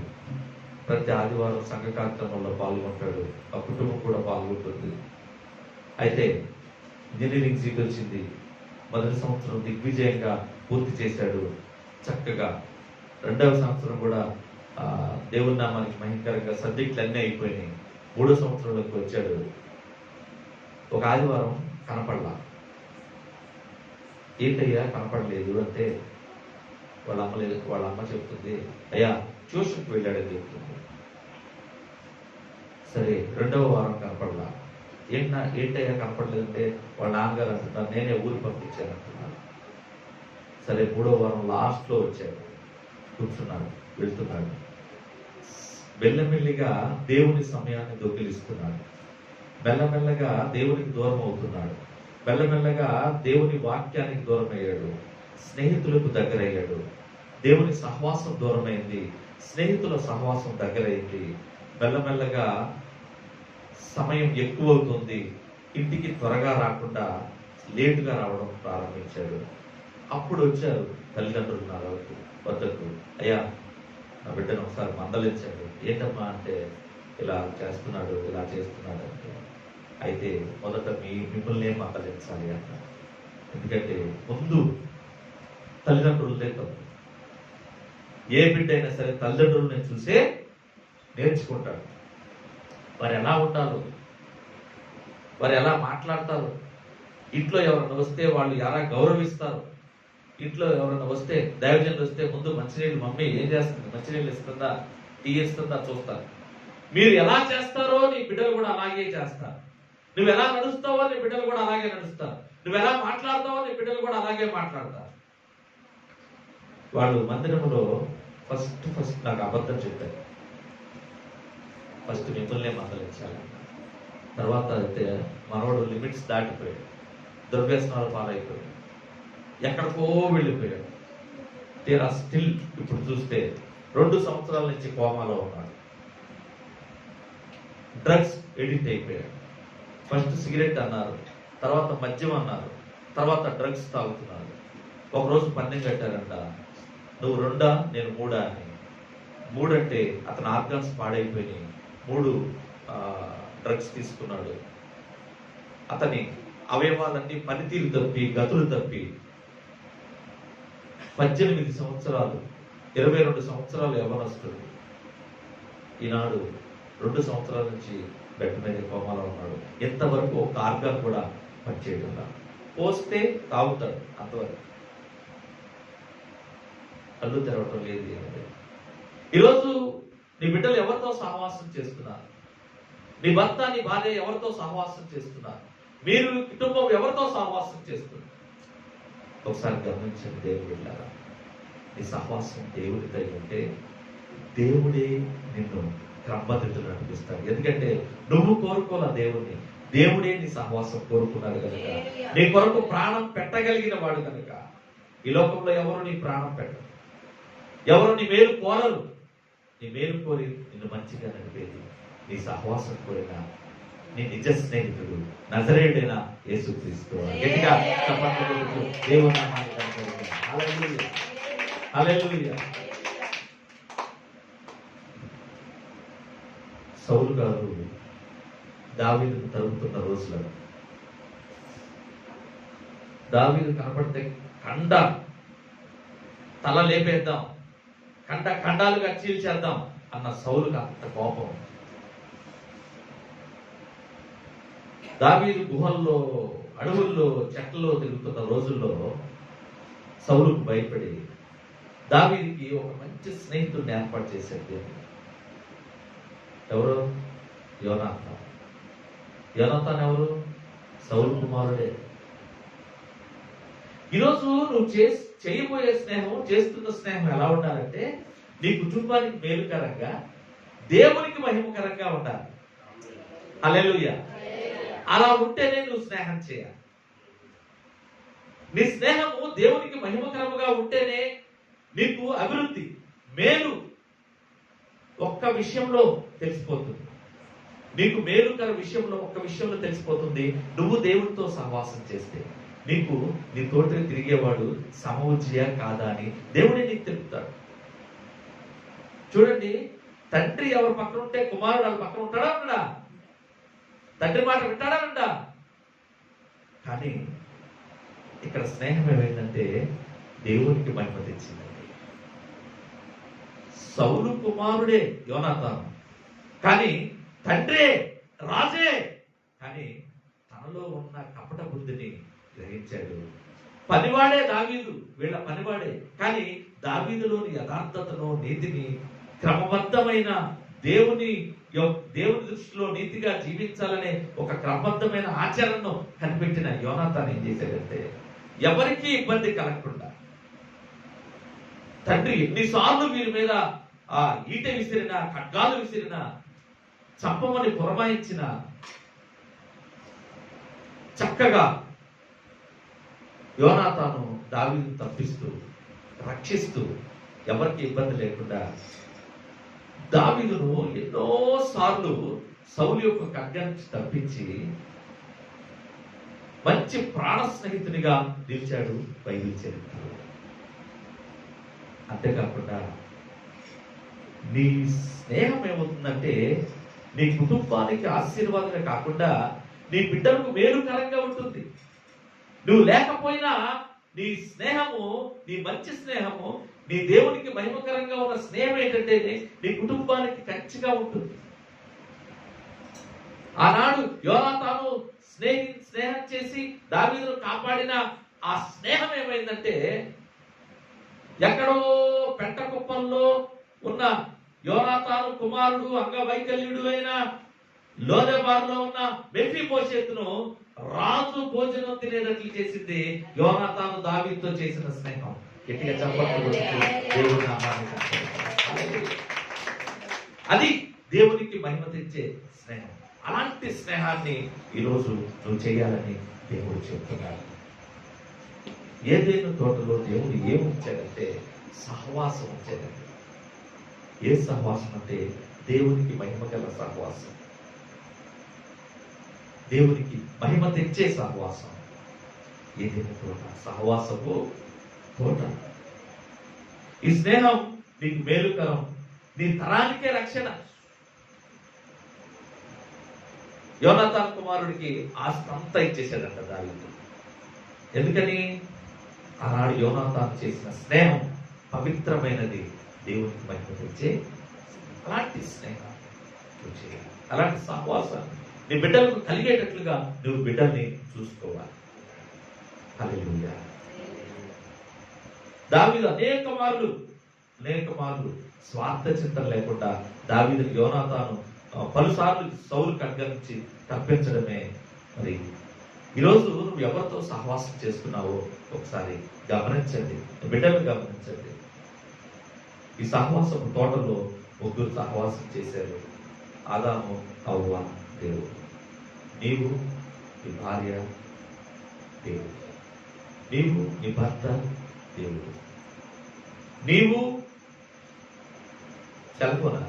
ప్రతి ఆదివారం సంఘ కార్యక్రమంలో పాల్గొంటాడు. ఆ కుటుంబం కూడా పాల్గొంటుంది. అయితే ఇంజనీరింగ్ సీట్ వచ్చింది. మొదటి సంవత్సరం దిగ్విజయంగా పూర్తి చేశాడు చక్కగా. 2వ సంవత్సరం కూడా దేవుని నామానికి భయంకరంగా సబ్జెక్టులు అన్నీ అయిపోయినాయి. 3వ సంవత్సరంలోకి వచ్చాడు. ఒక ఆదివారం కనపడలా. ఏంటయ్యా కనపడలేదు అంటే వాళ్ళ అమ్మ చెప్తుంది, అయ్యా ట్యూషన్కి వెళ్ళాడని చెప్తుంది. సరే 2వ వారం కనపడలా. ఏంటయ్యా కనపడలేదంటే వాళ్ళ నాన్నగారు అంటున్నారు, నేనే ఊరు పంపించాను అంటున్నారు. సరే 3వ వారం లాస్ట్లో వచ్చాడు, కూర్చున్నాడు, వెళ్తున్నాడు. మెల్లమెల్లిగా దేవుని సమయాన్ని దొంగిలిస్తున్నాడు. మెల్లమెల్లగా దేవునికి దూరం అవుతున్నాడు. మెల్లమెల్లగా దేవుని వాక్యానికి దూరం అయ్యాడు. స్నేహితులకు దగ్గరయ్యాడు. దేవుని సహవాసం దూరమైంది. స్నేహితుల సహవాసం దగ్గరైంది. మెల్లమెల్లగా సమయం ఎక్కువ అవుతుంది. ఇంటికి త్వరగా రాకుండా లేటుగా రావడం ప్రారంభించాడు. అప్పుడు వచ్చారు తల్లిదండ్రులు నా వద్దకు, అయ్యా నా బిడ్డను ఒకసారి మందలించండి. ఏంటమ్మా అంటే, ఇలా చేస్తున్నాడు, ఇలా చేస్తున్నాడు అంటే, అయితే మొదట మిమ్మల్ని మందలించాలి అన్న. ఎందుకంటే ముందు తల్లిదండ్రులదే తప్పు. ఏ బిడ్డ అయినా సరే తల్లిదండ్రులని చూసే నేర్చుకుంటాడు. వారు ఎలా ఉంటారు, వారు ఎలా మాట్లాడతారు, ఇంట్లో ఎవరైనా వస్తే వాళ్ళు ఎలా గౌరవిస్తారు, ఇంట్లో ఎవరైనా వస్తే దైవజనులు వస్తే ముందు మంచినీళ్ళు మమ్మీ ఏం చేస్తుంది, మంచినీళ్ళు ఇస్తుందా, టీ ఇస్తుందా చూస్తారు. మీరు ఎలా చేస్తారో నీ బిడ్డలు కూడా అలాగే చేస్తారు. నువ్వు ఎలా నడుస్తావో నీ బిడ్డలు కూడా అలాగే నడుస్తారు. నువ్వు ఎలా మాట్లాడతావో నీ బిడ్డలు కూడా అలాగే మాట్లాడతారు. వాళ్ళు మందిరంలో ఫస్ట్ నాకు అబద్ధం చెప్పారు. ఫస్ట్ మిమ్మల్నే మందలించాలి. తర్వాత అయితే మనవాడు లిమిట్స్ దాటిపోయాడు, ద్రవ్యసనాలు పాలైపోయాడు, ఎక్కడికో వెళ్ళిపోయాడు. తీరా స్టిల్ ఇప్పుడు చూస్తే 2 సంవత్సరాల నుంచి కోమాలో ఉన్నాడు. డ్రగ్స్ ఎడిక్ట్ అయిపోయాడు. ఫస్ట్ సిగరెట్ అన్నారు, తర్వాత మద్యం అన్నారు, తర్వాత డ్రగ్స్ తాగుతున్నారు. ఒకరోజు పందెం కట్టారంట, నువ్వు 2 నేను 3 అని. 3 అంటే అతని ఆర్గాన్స్ పాడైపోయినాయి. 3 డ్రగ్స్ తీసుకున్నాడు. అతని అవయవాలన్నీ పనితీరు తప్పి గతులు తప్పి 18 సంవత్సరాలు 22 సంవత్సరాలు యవ్వనస్తుడు ఈనాడు 2 సంవత్సరాల నుంచి బెడ్ మీద కోమాలో ఉన్నాడు. ఎంతవరకు ఒక ఆర్గాన్ కూడా పనిచేయకుండా, పోస్తే తాగుతాడు అంతవరకు, కళ్ళు తెరవటం లేదు. ఈరోజు నీ బిడ్డలు ఎవరితో సహవాసం చేస్తున్నారు? నీ భర్త నీ భార్య ఎవరితో సహవాసం చేస్తున్నారు? మీరు కుటుంబం ఎవరితో సహవాసం చేస్తున్నారు? ఒకసారి గమనించండి దేవుడు బిడ్డలారా. నీ సహవాసం దేవుడితో ఉంటే దేవుడే నిన్ను క్రమబద్ధతలో నడిపిస్తాడు. ఎందుకంటే నువ్వు కోరుకోవాల దేవుడిని, దేవుడే నీ సహవాసం కోరుకున్నాడు కనుక, నీ కొరకు ప్రాణం పెట్టగలిగిన వాడు కనుక. ఈ లోకంలో ఎవరు నీ ప్రాణం పెట్టరు, ఎవరు నీ మేలు కోరరు. నీ మేలు కోరి నిన్ను మంచిగా నడిపేది నీ సహవాసం కోరిన నీ నిజ స్నేహితుడు నజరేయుడైన యేసుక్రీస్తు. గట్టిగా దేవుని నామాన్ని కనపరుద్దాం. హల్లెలూయా, హల్లెలూయా. సౌలు గారు దావీదును తరుముతున్న రోజులలో దావీదు కనపడితే తల లేపేద్దాం, ఖండాలుగా చీల్చేద్దాం అన్న సౌలుకి అంత కోపం. దావీదు గుహల్లో, అడవుల్లో, చెట్లలో తిరుగుతున్న రోజుల్లో సౌలుకు భయపడి దావీదుకి ఒక మంచి స్నేహితుడిని ఏర్పాటు చేశాడు. ఎవరు? యోనాతాన్. యోనాతాన్ ఎవరు? సౌలు కుమారుడే. ఈరోజు నువ్వు చేయబోయే స్నేహం, చేస్తున్న స్నేహం ఎలా ఉండాలంటే నీ కుటుంబానికి మేలుకరంగా, దేవునికి మహిమకరంగా ఉండాలి. హల్లెలూయా. అలా ఉంటేనే నువ్వు స్నేహం చేయాలి. నీ స్నేహము దేవునికి మహిమకరముగా ఉంటేనే నీకు అభివృద్ధి, మేలు ఒక్క విషయంలో తెలిసిపోతుంది. నీకు మేలుకర విషయంలో ఒక్క విషయంలో తెలిసిపోతుంది. నువ్వు దేవుడితో సహవాసం చేస్తే నీకు నీ తోటి తిరిగేవాడు సమవుజ్జియా కాదా అని దేవుడే నీకు తెలుపుతాడు. చూడండి, తండ్రి ఎవరి పక్కన ఉంటే కుమారుడు వాళ్ళ పక్కన ఉంటాడా అన్నాడా? తండ్రి మాట వింటాడా? కానీ ఇక్కడ స్నేహం ఏమైందంటే దేవునికి మహిమ తెచ్చిందండి. సౌలు కుమారుడే యోనాతాను, కానీ తండ్రే, రాజే, కానీ తనలో ఉన్న కపట బుద్ధిని గ్రహించాడు. పనివాడే దావీదు, వీళ్ళ పనివాడే, కానీ దావీదులోని యథార్థతను, నీతిని, క్రమబద్ధమైన దేవుని దృష్టిలో నీతిగా జీవించాలనే ఒక క్రమబద్ధమైన ఆచరణను కనిపెట్టిన యోనాతాను ఏం చేశాడంటే, ఎవరికీ ఇబ్బంది కలగకుండా, తండ్రి ఎన్నిసార్లు వీరి మీద ఆ ఈట విసిరిన, ఖడ్గాలు విసిరిన, చంపమని పురమాయించిన, చక్కగా యోనాతాను దావీదును తప్పిస్తూ రక్షిస్తూ ఎవరికి ఇబ్బంది లేకుండా దావీదును ఎన్నో సార్లు సౌలు యొక్క ఖడ్గం నుంచి తప్పించి మంచి ప్రాణ స్నేహితునిగా నిలిచాడు బైబిల్ చరిత్రలో. అంతేకాకుండా నీ స్నేహం ఏమవుతుందంటే నీ కుటుంబానికి ఆశీర్వాదమే కాకుండా నీ బిడ్డలకు మేలుకరంగా ఉంటుంది. నువ్వు లేకపోయినా నీ స్నేహము, నీ మంచి స్నేహము, నీ దేవునికి మహిమకరంగా ఉన్న స్నేహం ఏంటంటే నీ కుటుంబానికి కంచిగా ఉంటుంది. ఆనాడు యోనాతాను స్నేహం చేసి దావీదును కాపాడిన ఆ స్నేహం ఏమైందంటే ఎక్కడో పెంట కుప్పంలో ఉన్న యోనాతాను కుమారుడు అంగవైకల్యుడు అయిన లోదెబారులో ఉన్న మెఫీబోషెతును రాజు భోజనం తినేటట్లు చేసింది యోనాతాను దావీదుతో చేసిన స్నేహం. గట్టిగా చెప్పండి. దేవుని నామాన్ని కనపరుస్తాడు. అది దేవునికి మహిమ తెచ్చే స్నేహం. అలాంటి స్నేహాన్ని ఈరోజు నువ్వు చేయాలని దేవుడు చెప్తున్నాడు. ఏదైనా తోటలో దేవుడు ఏముంచాడంటే సహవాసం ఉంచాడండి. ఏ సహవాసం అంటే దేవునికి మహిమ గల సహవాసం, దేవునికి మహిమ తెచ్చే సహవాసం. ఏదైనా తోట సహవాసము తోట. ఈ స్నేహం నీకు మేలుకరం, నీ తరానికే రక్షణ. యోనాతాను కుమారుడికి ఆస్తి అంతా ఇచ్చేసాడంట దావీదు. ఎందుకని? ఆనాడు యోనాతాను చేసిన స్నేహం పవిత్రమైనది, దేవునికి మహిమ తెచ్చే. అలాంటి స్నేహం నువ్వు చేయాలి. అలాంటి సహవాసాన్ని నీ బిడ్డలకు కలిగేటట్లుగా నువ్వు బిడ్డల్ని చూసుకోవాలి. హల్లెలూయా. దావీదు అనేక మార్లు స్వార్థ చింతన లేకుండా దావీదు యోనాతాను పలుసార్లు సౌలు ఖడ్గం నుంచి తప్పించడమే. మరి ఈరోజు నువ్వు ఎవరితో సహవాసం చేస్తున్నావో ఒకసారి గమనించండి, బిడ్డలు గమనించండి. ఈ సహవాసపు తోటలో ముగ్గురు సహవాసం చేశారు. ఆదాము, హవ్వ, దేవుడు. నీవు, నీ భార్య, దేవుడు. నీవు, నీ భర్త, దేవుడు. నీవు సెల్ఫోనా,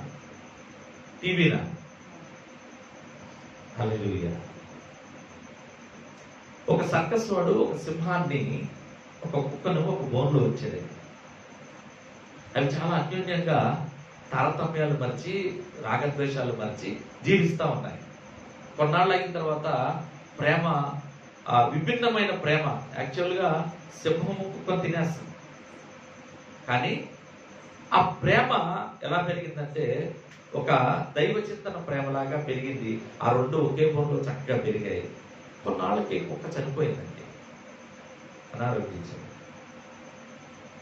టీవీనా? హల్లెలూయా. ఒక సర్కస్ వాడు ఒక సింహాన్ని, ఒక కుక్కను ఒక బోన్లో వచ్చాడు. అవి చాలా అన్యోన్యంగా తారతమ్యాలు మర్చి, రాగద్వేషాలు మర్చి జీవిస్తూ ఉన్నాయి. కొన్నాళ్ళు అయిన తర్వాత ప్రేమ, విభిన్నమైన ప్రేమ. యాక్చువల్గా సింహము కుక్కను తినేస్తుంది, కానీ ఆ ప్రేమ ఎలా పెరిగిందంటే ఒక దైవ చింతన ప్రేమలాగా పెరిగింది. ఆ రెండు ఒకే బోన్లో చక్కగా పెరిగాయి. కొన్నాళ్ళకి కుక్క చనిపోయిందండి, అనారోగ్యం.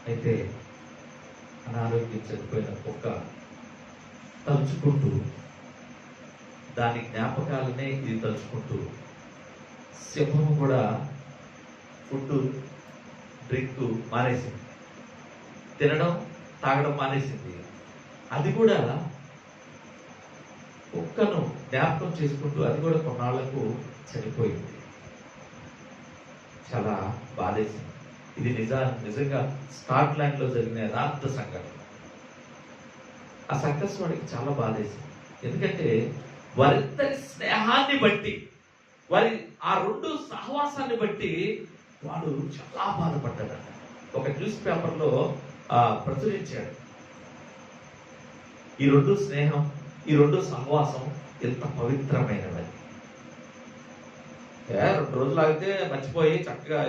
అయితే అనారోగ్యం చనిపోయిన కుక్క తలుచుకుంటూ, దాని జ్ఞాపకాలనే ఇది తలుచుకుంటూ, సింహము కూడా ఫుడ్ డ్రింక్ మానేసింది, తినడం తాగడం మానేసింది. అది కూడా కుక్కను జ్ఞాపకం చేసుకుంటూ అది కూడా కొన్నాళ్లకు చనిపోయింది. చాలా బాధేసింది. ఇది నిజంగా స్కాట్లాండ్ లో జరిగిన యథార్థ సంఘటన. ఆ సర్కస్ వాడికి చాలా బాధేసింది. ఎందుకంటే వారిద్దరి స్నేహాన్ని బట్టి, వారి ఆ రెండు సహవాసాన్ని బట్టి వాడు చాలా బాధపడ్డాడు. ఒక న్యూస్ పేపర్లో ప్రచురించాడు. ఈ రెండు స్నేహం, ఈ రెండు సహవాసం ఎంత పవిత్రమైనవని. 2 రోజులు ఆగితే మర్చిపోయి చక్కగా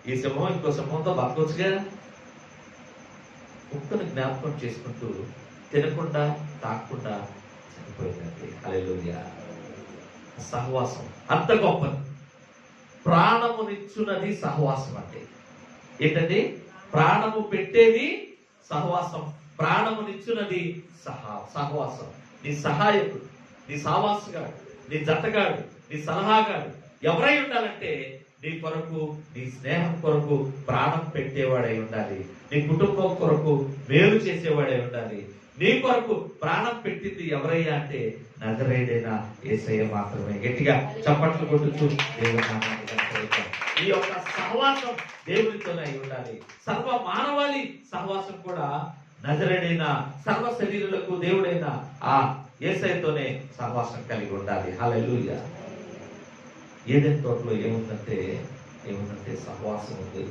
ఈ సింహం ఇంకో సింహంతో బతకొచ్చుగా. కుక్కను జ్ఞాపకం చేసుకుంటూ తినకుండా తాకుండా చనిపోయిందండి. హల్లెలూయా. సహవాసం అంత గొప్పది. ప్రాణమునిచ్చున్నది సహవాసం అంటే ఏంటండి? ప్రాణము పెట్టేది సహవాసం, ప్రాణమునిచ్చున్నది సహవాసం. నీ సహాయకుడు, నీ సావాసుగాడు, నీ జతగాడు, నీ సలహాగాడు ఎవరై ఉండాలంటే నీ కొరకు, నీ స్నేహం కొరకు ప్రాణం పెట్టేవాడై ఉండాలి. నీ కుటుంబం కొరకు మేలు చేసేవాడై ఉండాలి. నీ కొరకు ప్రాణం పెట్టింది ఎవరయ్యా అంటే నజరేయుడైన యేసయ్య మాత్రమే. గట్టిగా చప్పట్లు కొట్టుచు దేవుని నామాన్ని ఘనపరుద్దాం. ఈ యొక్క సహవాసం దేవునితోనే అయి ఉండాలి. సర్వ మానవాళి సహవాసం కూడా నజరేయుడైన సర్వ శరీరులకు దేవుడైన ఆ యేసయ్యతోనే సహవాసం కలిగి ఉండాలి. హల్లెలూయా. ఏదైనా తోటలో ఏముందంటే సహవాసం ఉంది.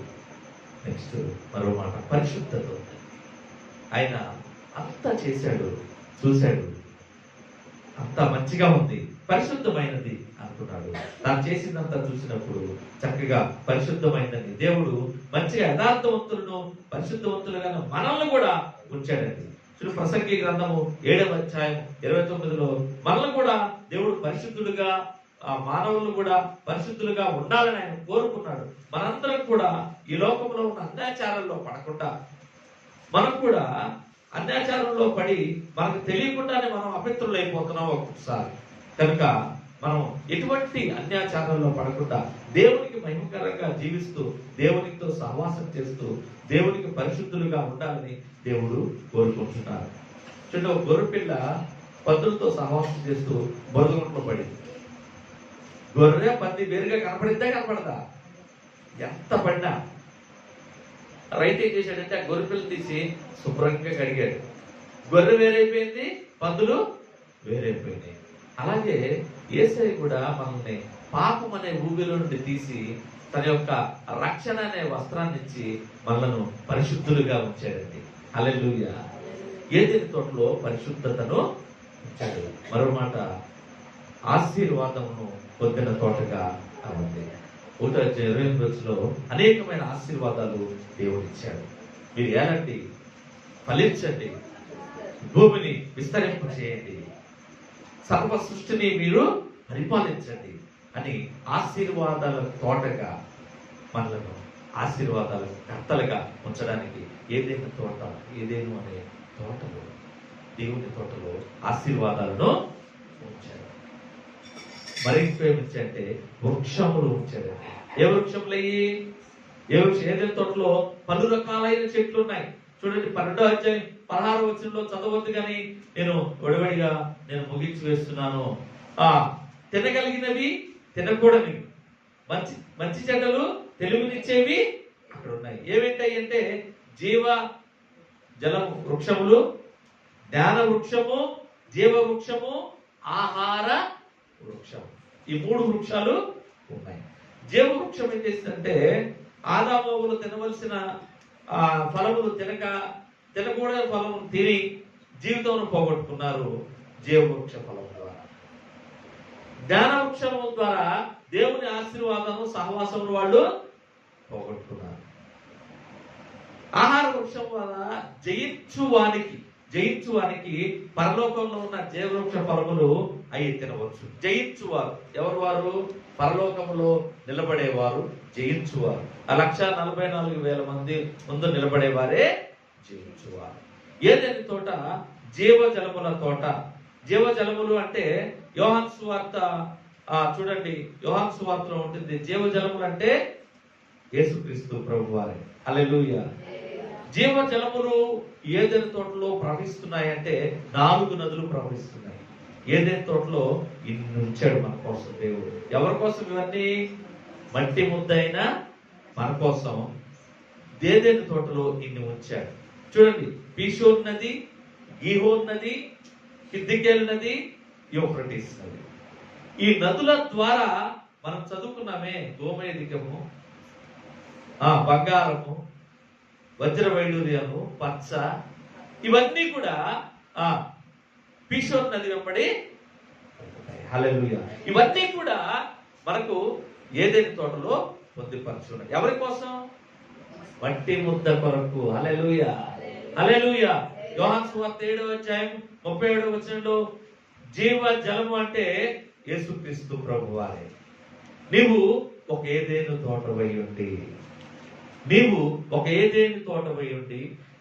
నెక్స్ట్ మరో మాట పరిశుద్ధత ఉంది. ఆయన అంతా చేశాడు, చూశాడు, అంతా మంచిగా ఉంది, పరిశుద్ధమైనది అనుకున్నాడు. తాను చేసిందంతా చూసినప్పుడు చక్కగా పరిశుద్ధమైనది. దేవుడు మంచిగా యథార్థవంతులను పరిశుద్ధవంతులుగా మనల్ని కూడా ఉంచాడండి. చూడు ప్రసంగి గ్రంథము 7వ అధ్యాయం 29లో మనల్ని కూడా దేవుడు పరిశుద్ధులుగా, ఆ మానవులు కూడా పరిశుద్ధులుగా ఉండాలని ఆయన కోరుకున్నాడు. మనందరం కూడా ఈ లోకంలో ఉన్న అన్యాచారాల్లో పడకుండా, మనం కూడా అన్యాచారంలో పడి మనకు తెలియకుండానే మనం అపవిత్రులు అయిపోతున్నాం ఒక్కొక్కసారి. కనుక మనం ఎటువంటి అన్యాచారంలో పడకుండా దేవునికి మహిమకరంగా జీవిస్తూ, దేవునితో సహవాసం చేస్తూ, దేవునికి పరిశుద్ధులుగా ఉండాలని దేవుడు కోరుకుంటున్నారు. చూడండి, ఒక గొర్రెపిల్ల పందులతో సహవాసం చేస్తూ బురదగుంట్లో పడింది. గొర్రె పంది వేరుగా కనపడదా? ఎంత పడినా రైతు ఏం చేశాడంటే ఆ గొర్రెపిల్ల తీసి శుభ్రంగా కడిగాడు. గొర్రె వేరైపోయింది, పందులు వేరైపోయినాయి. అలాగే యేసయ్య కూడా మనల్ని పాపం అనే ఊబిలో నుండి తీసి తన యొక్క రక్షణ అనే వస్త్రాన్ని ఇచ్చి మనలను పరిశుద్ధులుగా ఉంచాడండి. హల్లెలూయా. ఏదెని తోటలో పరిశుద్ధతను ఉంచాడు. మరో మాట ఆశీర్వాదమును పొందిన తోటగా ఉంది. 1:28 అనేకమైన ఆశీర్వాదాలు దేవుడిచ్చాడు. మీరు ఏలండి, ఫలించండి, భూమిని విస్తరింప చేయండి, సర్వ సృష్టిని మీరు పరిపాలించండి అని ఆశీర్వాదాల తోటగా మనలను ఆశీర్వాదాల కర్తలుగా ఉంచడానికి ఏదైనా అనే తోటలో, దేవుని తోటలో ఆశీర్వాదాలను ఉంచాడు. మరింపేమించంటే వృక్షములు ఉంచాడు. ఏ వృక్షములయ్యి? ఏదైనా తోటలో పలు రకాలైన చెట్లు ఉన్నాయి. చూడండి, 12వ అధ్యాయం 16వ వచనంలో చదవద్దు కానీ నేను ఒడివడిగా ముగించి వేస్తున్నాను. తినగలిగినవి, తినకూడనివి, మంచి చెడ్డలు, తెలుగునిచ్చేవి అక్కడ ఉన్నాయి. ఏమిటాయి అంటే జీవ జల వృక్షములు, జ్ఞాన వృక్షము, జీవ వృక్షము, ఆహార వృక్షము. ఈ 3 వృక్షాలు ఉన్నాయి. జీవ వృక్షం ఏం చేసిందంటే ఆదామోవులు తినవలసిన ఫలములు తినకూడని ఫలములు తిని జీవితంలో పోగొట్టుకున్నారు జీవవృక్ష ఫలం ద్వారా. జ్ఞాన వృక్షము ద్వారా దేవుని ఆశీర్వాదము, సహవాసములు వాళ్ళు పోగొట్టుకున్నారు. ఆహార వృక్షం వల్ల జయించువానికి పరలోకంలో ఉన్న జీవవృక్ష ఫలములు అయి తినవచ్చు. జయించువారు ఎవరు? వారు పరలోకంలో నిలబడేవారు, జయించువారు. 1,44,000 మంది ముందు నిలబడేవారే జయించువారు. ఏదైనా తోట జీవజలముల తోట. జీవజలములు అంటే యోహాను సువార్త చూడండి, యోహాను సువార్తలో ఉంటుంది. జీవజలములు అంటే యేసుక్రీస్తు ప్రభువారే. హల్లెలూయా. జీవజలములు ఏదైనా తోటలో ప్రవహిస్తున్నాయంటే 4 నదులు ప్రవహిస్తున్నాయి. ఏదైనా తోటలో ఇన్ని ఉంచాడు మన కోసం దేవుడు. ఎవరి కోసం ఇవన్నీ? మట్టి ముద్దైన మన కోసం ఏదైనా తోటలో ఇన్ని ఉంచాడు. చూడండి, పీషోన్ నది, గీహోన్ నది, కిద్దికేల్ నది, యూఫ్రటీస్ నది. ఈ నదుల ద్వారా మనం చదువుకున్నామే, గోమేధికము, బంగారము, వజ్రవైడూర్యము, పచ్చ, ఇవన్నీ కూడా పీషోన్ నది వెంబడి. హల్లెలూయా. ఇవన్నీ కూడా మనకు ఏదైనా తోటలో పొందుపరచున్నాయి. ఎవరి కోసం? మట్టి ముద్ద కొరకు. హల్లెలూయా, హల్లెలూయా. యోహాను సువార్త 7వ అధ్యాయం 37వ వచనంలో జీవ జలము అంటే యేసుక్రీస్తు ప్రభువారే. నీవు ఒక ఏదైనా తోటవై ఉండి,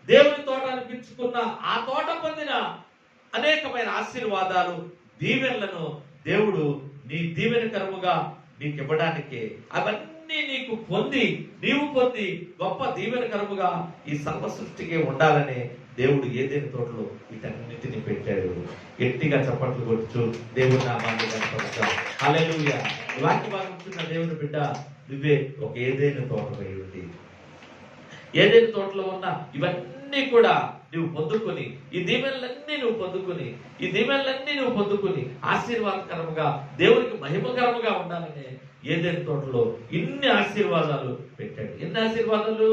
దేవుని తోట అనిపించుకున్న ఆ తోట పొందిన అనేకమైన ఆశీర్వాదాలు, దీవెనలను దేవుడు నీ దీవెనకరముగా నీకు ఇవ్వడానికే అవన్నీ నీవు పొంది గొప్ప దీవెనకరముగా ఈ సర్వ సృష్టికి ఉండాలని దేవుడు ఏదైనా తోటలో వీటన్నిటిని పెట్టాడు. గట్టిగా చప్పట్లు కొట్టుచు దేవుడి నామాన్ని కనపడతాం. హల్లెలూయా. ఈ వాక్య భాగం దేవుని బిడ్డ, నువ్వే ఒక ఏదైనా తోటపై ఉంది. ఏదైనా తోటలో ఉన్న ఇవన్నీ కూడా నువ్వు పొందుకొని, ఈ దీవెనలన్నీ నువ్వు పొందుకొని, ఈ దీవెనలన్నీ నువ్వు పొందుకొని ఆశీర్వాదకరముగా దేవునికి మహిమకరముగా ఉండాలని ఏదైనా తోటలో ఇన్ని ఆశీర్వాదాలు పెట్టాడు. ఎన్ని ఆశీర్వాదాలు?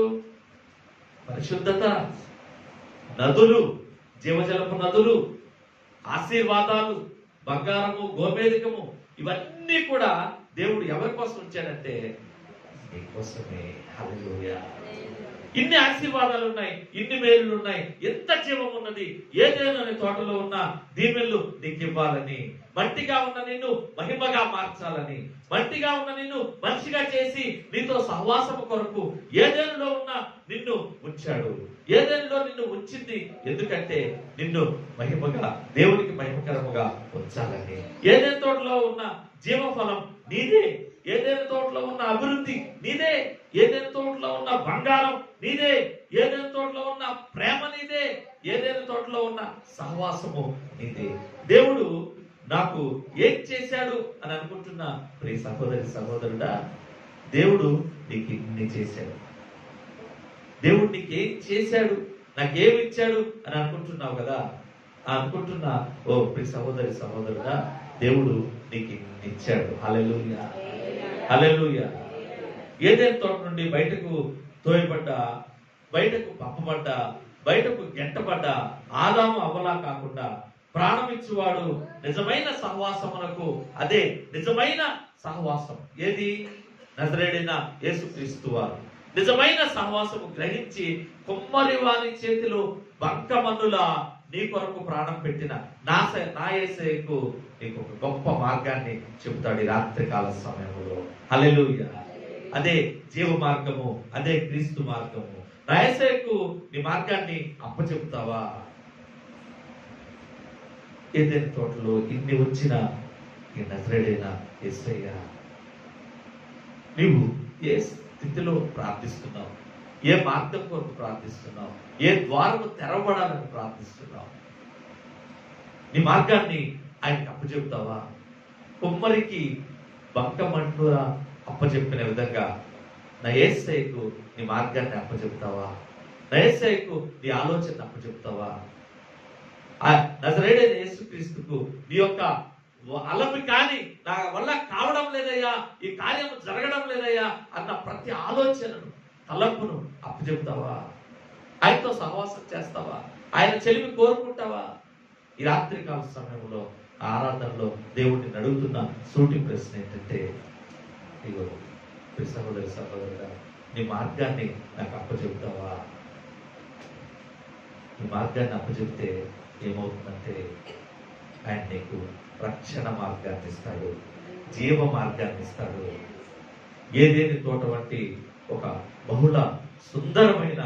పరిశుద్ధత, నదులు, జీవజలపు నదులు, ఆశీర్వాదాలు, బంగారము, గోమేధికము, ఇవన్నీ కూడా దేవుడు ఎవరి కోసం ఉంచాడంటే నీకోసమే. హల్లెలూయా. ఇన్ని ఆశీర్వాదాలు ఉన్నాయి, ఇన్ని మేలులు ఉన్నాయి, ఎంత జీవం ఉన్నది. ఏదైనా తోటలో ఉన్న దీవెనలు నీకు ఇవ్వాలని, మట్టిగా ఉన్న నిన్ను మహిమగా మార్చాలని, మట్టిగా ఉన్న నిన్ను మనిషిగా చేసి నీతో సహవాసము కొరకు ఏదైనాలో ఉన్న నిన్ను ఉంచాడు. ఏదైనాలో నిన్ను ఉంచింది ఎందుకంటే నిన్ను మహిమగా, దేవునికి మహిమకరముగా ఉంచాలని. ఏదైనా తోటలో ఉన్న జీవఫలం నీదే, ఏదైనా తోటలో ఉన్న అభివృద్ధి నీదే, ఏదైనా తోటలో ఉన్న బంగారం నీదే, ఏదైనా తోటలో ఉన్న ప్రేమ నీదే, ఏదైనా తోటలో ఉన్న సహవాసము నీదే. దేవుడు నాకు ఏం చేశాడు అని అనుకుంటున్నా ప్రియ సహోదరి సహోదరుడా, దేవుడు నీకు ఇన్ని చేశాడు. దేవుడు నీకేం చేశాడు, నాకేమి ఇచ్చాడు అని అనుకుంటున్నావు కదా. అనుకుంటున్నా ఓ ప్రియ సహోదరి సహోదరుడా, దేవుడు నీకు ఇన్ని ఇచ్చాడు. హల్లెలూయా, హల్లెలూయా. ఏదైనా తోట నుండి బయటకు తోయబడ్డా, బయటకు పంపబడ్డా, బయటకు గెంటబడ్డా ఆదాము అవ్వలా కాకుండా ప్రాణం ఇచ్చేవాడు నిజమైన సహవాసమునకు, అదే నిజమైన సహవాసం. ఏది? నజరేయుడైన యేసుక్రీస్తు వారు నిజమైన సహవాసము గ్రహించి కుమ్మరి వారి చేతిలో బంకమన్నులా నీ కొరకు ప్రాణం పెట్టిన నా యేసయ్యకు నీకు ఒక గొప్ప మార్గాన్ని చెబుతాడు ఈ రాత్రి కాల సమయంలో. హల్లెలూయా. అదే జీవ మార్గము, అదే క్రీస్తు మార్గము. నా యేసయ్యకు నీ మార్గాన్ని అప్పచెబుతావా? ఏదైనా తోటలో ఇన్ని వచ్చిన ఈ నజరేయుడైన యేసయ్య, నీవు ఏ స్థితిలో ప్రార్థిస్తున్నావు? ఏ మార్గం కొరకు ప్రార్థిస్తున్నావు? ఏ ద్వారము తెరవబడాలని ప్రార్థిస్తున్నావు? నీ మార్గాన్ని ఆయనకి అప్పచెప్తావా? కుమ్మరికి బంకమంటురా అప్పచెప్పిన విధంగా నా యేసయ్యకు నీ మార్గాన్ని అప్పచెప్తావా? నా యేసయ్యకు నీ ఆలోచన అప్పచెప్తావా? నజరేయుడైన యేసుక్రీస్తుకు నీ యొక్క అలమి కానీ నా వల్ల కావడం లేదయ్యా, ఈ కార్యం జరగడం లేదయ్యా అన్న ప్రతి ఆలోచనను, తలంపును అప్పచెప్తావా? ఆయనతో సహవాసం చేస్తావా? ఆయన చెలిమి కోరుకుంటావా? ఈ రాత్రి కాల సమయంలో ఆరాధనలో దేవుడిని అడుగుతున్న సూటి ప్రశ్న ఏంటంటే, ఇగో సహోదరి సహోదరుడా, నీ మార్గాన్ని నాకు అప్పచెప్తావా? నీ మార్గాన్ని అప్పచెప్తే ఏమవుతుందంటే ఆయన నీకు రక్షణ మార్గాన్ని ఇస్తాడు, జీవ మార్గాన్ని ఇస్తాడు. ఏదేని తోట వంటి ఒక బహుళ సుందరమైన,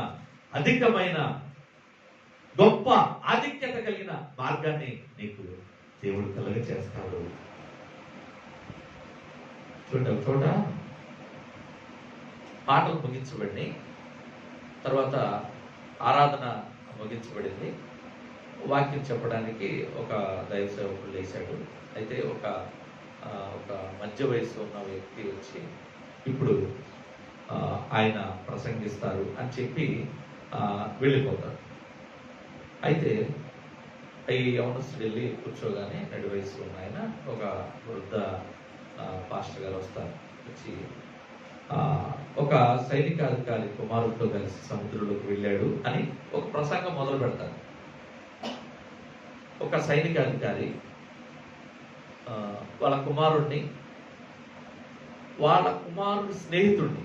అధికమైన, గొప్ప ఆధిక్యత కలిగిన మార్గాన్ని నీకు దేవుడు కలుగ చేస్తాడు. చోట పాటలు ముగించబడి తర్వాత ఆరాధన ముగించబడింది. వాక్యం చెప్పడానికి ఒక దైవ సేవకుడు లేచాడు. అయితే ఒక మధ్య వయసు ఉన్న వ్యక్తి వచ్చి ఇప్పుడు ఆయన ప్రసంగిస్తారు అని చెప్పి వెళ్ళిపోతారు. అయితే ఈ యవనస్తుడు వెళ్ళి కూర్చోగానే నడి వయసు ఉన్న ఆయన, ఒక వృద్ధ పాస్టర్ గారు వస్తారు. వచ్చి ఒక సైనికాధికారి కుమారుడితో కలిసి సముద్రంలోకి వెళ్ళాడు అని ఒక ప్రసంగం మొదలు పెడతారు. ఒక సైనికాధికారి వాళ్ళ కుమారుడిని, వాళ్ళ కుమారుడి స్నేహితుడిని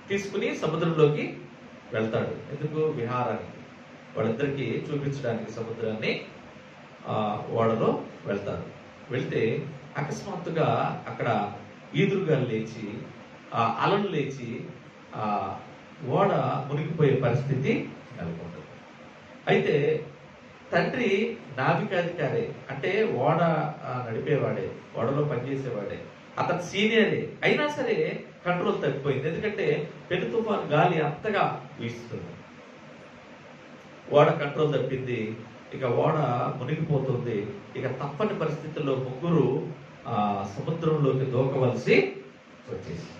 తీసుకుని సముద్రంలోకి వెళ్తాడు. ఎందుకు? విహారానికి, వాళ్ళిద్దరికి చూపించడానికి సముద్రాన్ని ఓడలో వెళ్తారు. వెళ్తే అకస్మాత్తుగా అక్కడ ఈదురుగాలు లేచి, అలలు లేచి ఓడ మునిగిపోయే పరిస్థితి నెలకొంటుంది. అయితే తండ్రి నావికాధికారే, అంటే ఓడ నడిపేవాడే, ఓడలో పనిచేసేవాడే, అతను సీనియరే. అయినా సరే కంట్రోల్ తగ్గిపోయింది. ఎందుకంటే పెను తుఫాను గాలి అంతగా వీస్తుంది. ఓడ కంట్రోల్ తప్పింది. ఇక ఓడ మునిగిపోతుంది. ఇక తప్పని పరిస్థితుల్లో ముగ్గురు సముద్రంలోకి దూకవలసి వచ్చేసి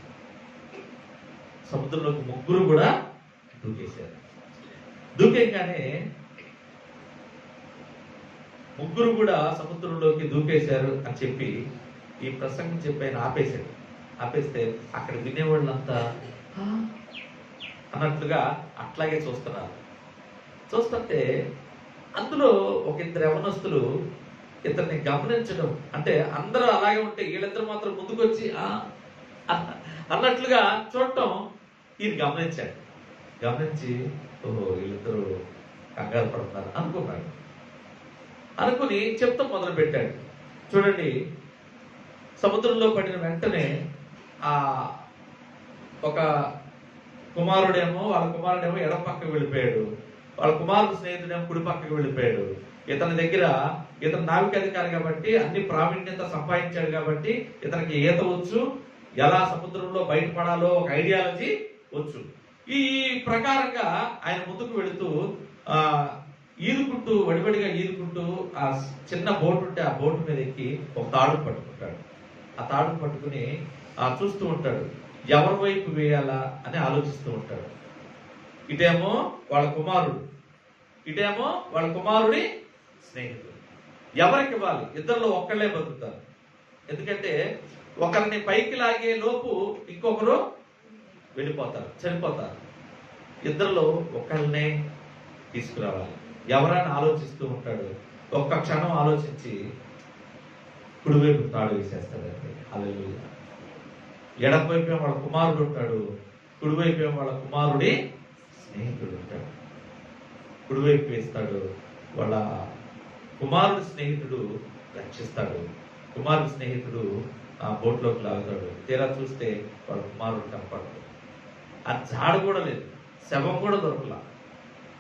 సముద్రంలోకి ముగ్గురు కూడా దూకేశారు. దూకేగానే ముగ్గురు కూడా సముద్రంలోకి దూకేశారు అని చెప్పి ఈ ప్రసంగం చెప్పి ఆయన ఆపేశాడు. ఆపేస్తే అక్కడ వినేవాళ్ళంతా అన్నట్లుగా అట్లాగే చూస్తున్నారు. చూస్తుంటే అందులో ఒక ఇద్దరు యవనస్తులు ఇతన్ని గమనించడం, అంటే అందరూ అలాగే ఉంటే వీళ్ళిద్దరు మాత్రం ముందుకొచ్చి అన్నట్లుగా చూడటం ఈయన గమనించాడు. గమనించి ఓహో వీళ్ళిద్దరూ కంగారు పడుతున్నారు అనుకున్నాడు. అనుకుని చెప్తాం మొదలు పెట్టాడు. చూడండి, సముద్రంలో పడిన వెంటనే ఒక వాళ్ళ కుమారుడేమో ఎడం పక్కకు వెళ్ళిపోయాడు. వాళ్ళ కుమారుడు స్నేహితుడేమో కుడి పక్కకు వెళ్ళిపోయాడు. ఇతని దగ్గర ఇతను నావికాధికారి కాబట్టి అన్ని ప్రావీణ్యత సంపాదించాడు కాబట్టి ఇతనికి ఈత వచ్చు, ఎలా సముద్రంలో బయటపడాలో ఒక ఐడియాలజీ వచ్చు. ఈ ప్రకారంగా ఆయన ముందుకు వెళుతూ ఈదుకుంటూ వడివడిగా ఈదుకుంటూ ఆ చిన్న బోటు ఉంటే ఆ బోటు మీద ఎక్కి ఒక తాడును పట్టుకుంటాడు. ఆ తాడును పట్టుకుని చూస్తూ ఉంటాడు, ఎవరి వైపు వేయాలా అని ఆలోచిస్తూ ఉంటాడు. ఇటేమో వాళ్ళ కుమారుడు, ఇటేమో వాళ్ళ కుమారుడి స్నేహితుడు. ఎవరికి ఇవ్వాలి? ఇద్దరిలో ఒక్కళ్ళే బతుకుతారు. ఎందుకంటే ఒకరిని పైకి లాగే లోపు ఇంకొకరు వెళ్ళిపోతారు, చనిపోతారు. ఇద్దరిలో ఒకళ్ళనే తీసుకురావాలి. ఎవరైనా ఆలోచిస్తూ ఉంటాడు. ఒక్క క్షణం ఆలోచించి కుడివైపు తాడు వేసేస్తాడండి. హల్లెలూయా. ఎడమ వైపు వాళ్ళ కుమారుడు ఉంటాడు, కుడివైపు వాళ్ళ కుమారుడి స్నేహితుడు ఉంటాడు. కుడివైపు వేస్తాడు, వాళ్ళ కుమారుడి స్నేహితుడు రక్షిస్తాడు. కుమారుడి స్నేహితుడు ఆ బోట్లోకి లాగుతాడు. తీరా చూస్తే వాళ్ళ కుమారుడు కనపడతాడు. ఆ జాడ కూడా లేదు, శవం కూడా దొరకలా.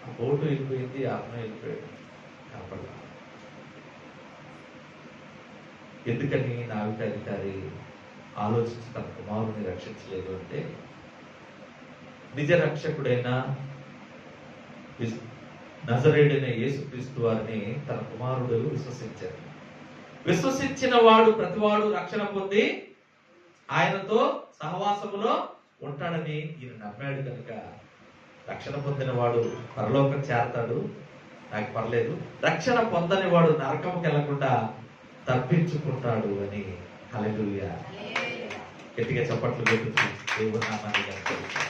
ఆ బోటు వెళ్ళిపోయింది, ఆత్మ వెళ్ళిపోయాడు, కనపడలా. ఎందుకని నావికాధికారి ఆలోచించి తన కుమారుడిని రక్షించలేదు అంటే, నిజ రక్షకుడైన నజరేయుడైన యేసుక్రీస్తు వారిని తన కుమారుడు విశ్వసించారు. విశ్వసించిన వాడు ప్రతివాడు రక్షణ పొంది ఆయనతో సహవాసములో ఉంటాడని ఈయన నమ్మాడు. కనుక రక్షణ పొందిన వాడు పరలోకం చేరతాడు, నాకు పర్లేదు. రక్షణ పొందని వాడు నరకంకి వెళ్లకుండా తప్పించుకుంటాడు అని. హల్లెలూయా. గట్టిగా చప్పట్లు కొట్టుచు దేవుని నామాన్ని గణపరుస్తాడు.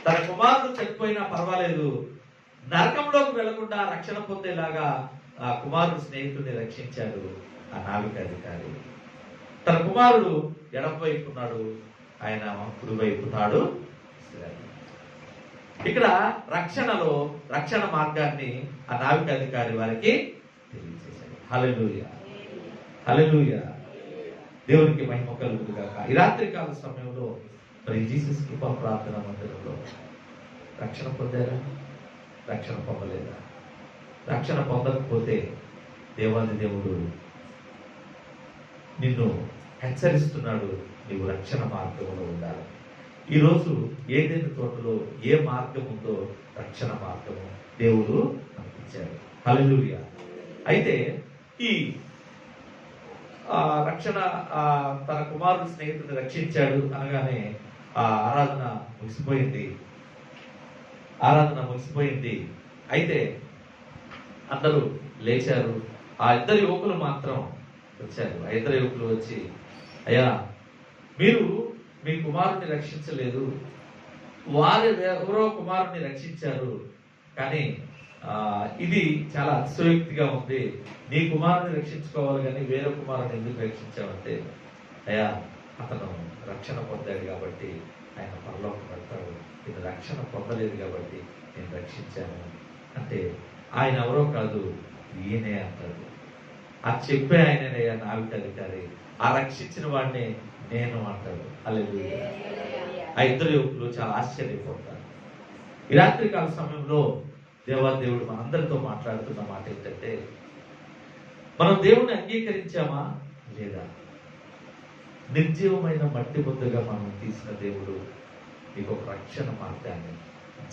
తన కుమారుడు చనిపోయినా పర్వాలేదు, నరకంలోకి వెళ్లకుండా రక్షణ పొందేలాగా ఆ కుమారుడు స్నేహితుడిని రక్షించాడు ఆ నావికాధికారి. తన కుమారుడు ఎడమ వైపు ఉన్నాడు, ఆయన కుడి వైపు ఉన్నాడు. ఇక్కడ రక్షణలో రక్షణ మార్గాన్ని ఆ నావికాధికారి వారికి తెలియజేశాడు. హల్లెలూయా, హల్లెలూయా. దేవునికి మహిమ కలుగును గాక. ఈ రాత్రికాల సమయంలో మరి జీసస్ కృపా ప్రార్థన మందిరంలో రక్షణ పొందారా? రక్షణ పొందలేదా? రక్షణ పొందకపోతే దేవాది దేవుడు నిన్ను హెచ్చరిస్తున్నాడు, నీవు రక్షణ మార్గంలో ఉండాలి. ఈరోజు ఏదైనా తోటలో ఏ మార్గం ఉందో రక్షణ మార్గము దేవుడు పంపించాడు. హల్లెలూయా. అయితే ఈ రక్షణ తన కుమారుడు స్నేహితుడిని రక్షించాడు అనగానే ఆరాధన ముగిసిపోయింది. అయితే అందరూ లేచారు. ఆ ఇద్దరు యువకులు మాత్రం వచ్చారు. ఆ ఇద్దరు యువకులు వచ్చి, అయ్యా, మీరు మీ కుమారుడిని రక్షించలేదు, వారు ఎవరో కుమారుడిని రక్షించారు, కానీ ఇది చాలా అతిశయోక్తిగా ఉంది. నీ కుమారుడిని రక్షించుకోవాలి కానీ వేరే కుమారుడిని ఎందుకు రక్షించావంటే, అయ్యా, అతను రక్షణ పొందాడు కాబట్టి ఆయన పరలోకం వెళ్తాడు, నేను రక్షణ పొందలేదు కాబట్టి నేను రక్షించాను అంటే ఆయన ఎవరో కాదు, ఈయనే అంటాడు. ఆ చెప్పే ఆయననయ్యా నావికాధికారి, ఆ రక్షించిన వాడిని నేను అంటాడు. హల్లెలూయా. ఆ ఇద్దరు యువకులు చాలా ఆశ్చర్యపోతారు. ఈ రాత్రికాల సమయంలో దేవాదేవుడు మనందరితో మాట్లాడుతున్న మాట ఏంటంటే, మనం దేవుణ్ణి అంగీకరించామా లేదా? నిర్జీవమైన మట్టి ముద్దగా మనం తీసిన దేవుడు నీకు ఒక రక్షణ మార్గాన్ని,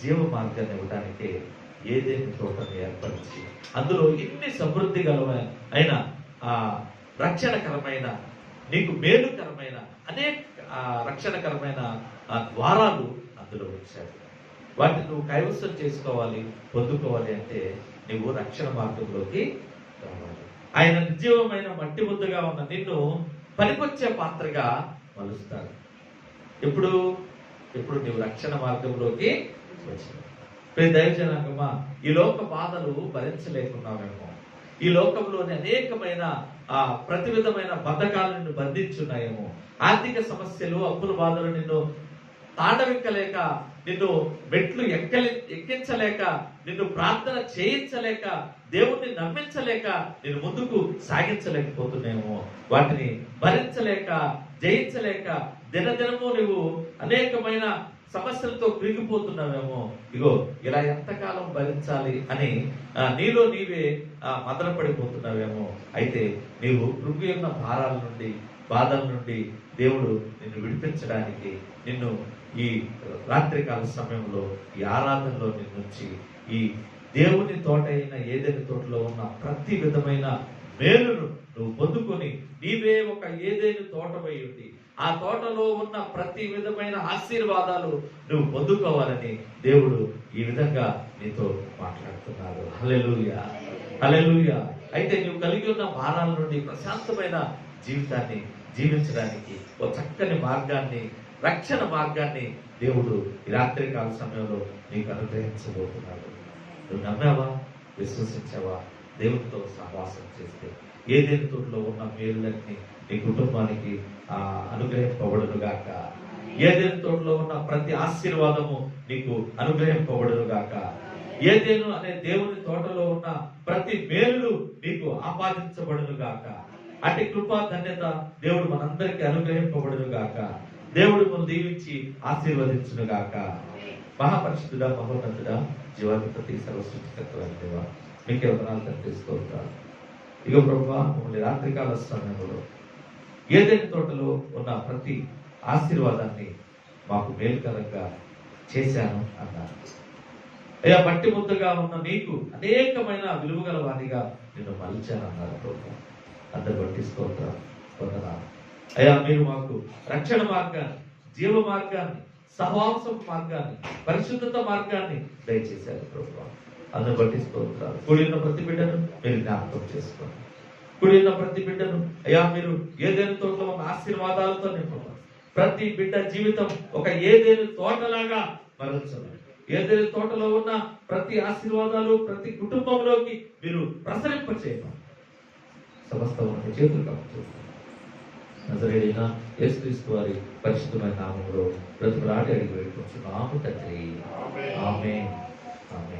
జీవ మార్గాన్ని ఇవ్వడానికే ఏదేని తోటను ఏర్పరిచి అందులో ఎన్ని సమృద్ధి అయిన ఆ రక్షణకరమైన నీకు మేలుకరమైన అనేక రక్షణకరమైన ద్వారాలు అందులో వచ్చాయి. వాటిని నువ్వు కైవసం చేసుకోవాలి, పొందుకోవాలి అంటే నువ్వు రక్షణ మార్గంలోకి రావాలి. ఆయన నిర్జీవమైన మట్టి ముద్దగా ఉన్న నిన్ను పనికొచ్చే పాత్రగా మలుస్తాడు. ఎప్పుడు నువ్వు రక్షణ మార్గంలోకి వచ్చిన దైవజనాంగమా, ఈ లోక బాధలు భరించలేకున్నావేమో, ఈ లోకంలోని అనేకమైన ప్రతి విధమైన బంధకాలు నిన్ను బంధించున్నాయేమో, ఆర్థిక సమస్యలు అప్పుల బాధలు నిన్ను తాండవించలేక, నిన్ను మెట్లు ఎక్కించలేక, నిన్ను ప్రార్థన చేయించలేక, దేవుణ్ణి నమ్మించలేక, నిన్ను ముందుకు సాగించలేకపోతున్నాయేమో, వాటిని భరించలేక జయించలేక దినదినము నువ్వు అనేకమైన సమస్యలతో కృంగిపోతున్నావేమో. ఇగో ఇలా ఎంతకాలం భరించాలి అని నీలో నీవే మదన పడిపోతున్నావేమో. అయితే నీవు కృంగి ఉన్న భారాల నుండి, బాధల నుండి దేవుడు నిన్ను విడిపించడానికి, నిన్ను ఈ రాత్రికాల సమయంలో ఈ ఆరాధనలో నిన్నుంచి ఈ దేవుని తోట అయిన ఏదైనా తోటలో ఉన్న ప్రతి విధమైన మేలును నువ్వు పొందుకొని నీవే ఒక ఏదైనా తోటపై ఉండి ఆ తోటలో ఉన్న ప్రతి విధమైన ఆశీర్వాదాలు నువ్వు పొందుకోవాలని దేవుడు ఈ విధంగా నీతో మాట్లాడుతున్నాడు. హల్లెలూయా, హల్లెలూయా. అయితే నువ్వు కలిగి ఉన్న భారాల నుండి ప్రశాంతమైన జీవితాన్ని జీవించడానికి ఒక చక్కని మార్గాన్ని, రక్షణ మార్గాన్ని దేవుడు ఈ రాత్రికాల సమయంలో నీకు అనుగ్రహించబోతున్నాడు. నువ్వు నమ్మావా, విశ్వసించావా? దేవునితో సహవాసం చేస్తే ఏదైనా తోటలో ఉన్న మేలులన్నీ నీ కుటుంబానికి అనుగ్రహింపబడును గాక. ఏదైనా తోటలో ఉన్న ప్రతి ఆశీర్వాదము నీకు అనుగ్రహింపబడును గాక. ఏదైనా అనే దేవుని తోటలో ఉన్న ప్రతి మేలు నీకు ఆపాదించబడును గాక. అటు కృపా ధన్యత దేవుడు మనందరికీ అనుగ్రహింపబడును గాక. దేవుడు మనం దీవించి ఆశీర్వదించును గాక. మహాపరిశుద్ధుడా, మహోన్నతుడా, జీవాధిపతి, సర్వసృష్టికర్త దేవా, మీకే వందనాలు తెలుసుకోవాలి. ఇక ప్రభువా, మమ్మల్ని రాత్రికాల సమయంలో ఏదైనా తోటలో ఉన్న ప్రతి ఆశీర్వాదాన్ని మాకు మేలుకరంగా చేశాను అన్నారు. అయ్యా, మట్టి ముద్దగా ఉన్న నీకు అనేకమైన విలువగల వారిగా నేను మలిచానన్నారు ప్రభు. అందరు బట్టి స్తోత్రం, వందనాలు. అయ్యా, మీరు మాకు రక్షణ మార్గాన్ని, జీవ మార్గాన్ని, సహవాసం మార్గాన్ని, పరిశుద్ధత మార్గాన్ని దయచేశారు ప్రభు. అందరు బట్టి స్తోత్రాలు. కూడి ఉన్న ప్రతి బిడ్డను మీరు జ్ఞాపకం చేసుకోండి. కూడి ఉన్న ప్రతి బిడ్డను అయ్యా మీరు ఏదైనా తోటలో ఉన్న ఆశీర్వాదాలతో నింపండి. ప్రతి బిడ్డ జీవితం ఒక ఏదైనా తోటలాగా మరల్చండి. ఏదైనా తోటలో ఉన్న ప్రతి ఆశీర్వాదాలు ప్రతి కుటుంబంలోకి మీరు ప్రసరింప చేయండి. సమస్త చేతులు కప్పుతుంది. నజరేయుడైన యేసుక్రీస్తు వారి పరిశుద్ధమైన నామములో బ్రతుకులాడి అడిగి వేడుకొంచున్నాము తండ్రి. ఆమేన్, ఆమేన్.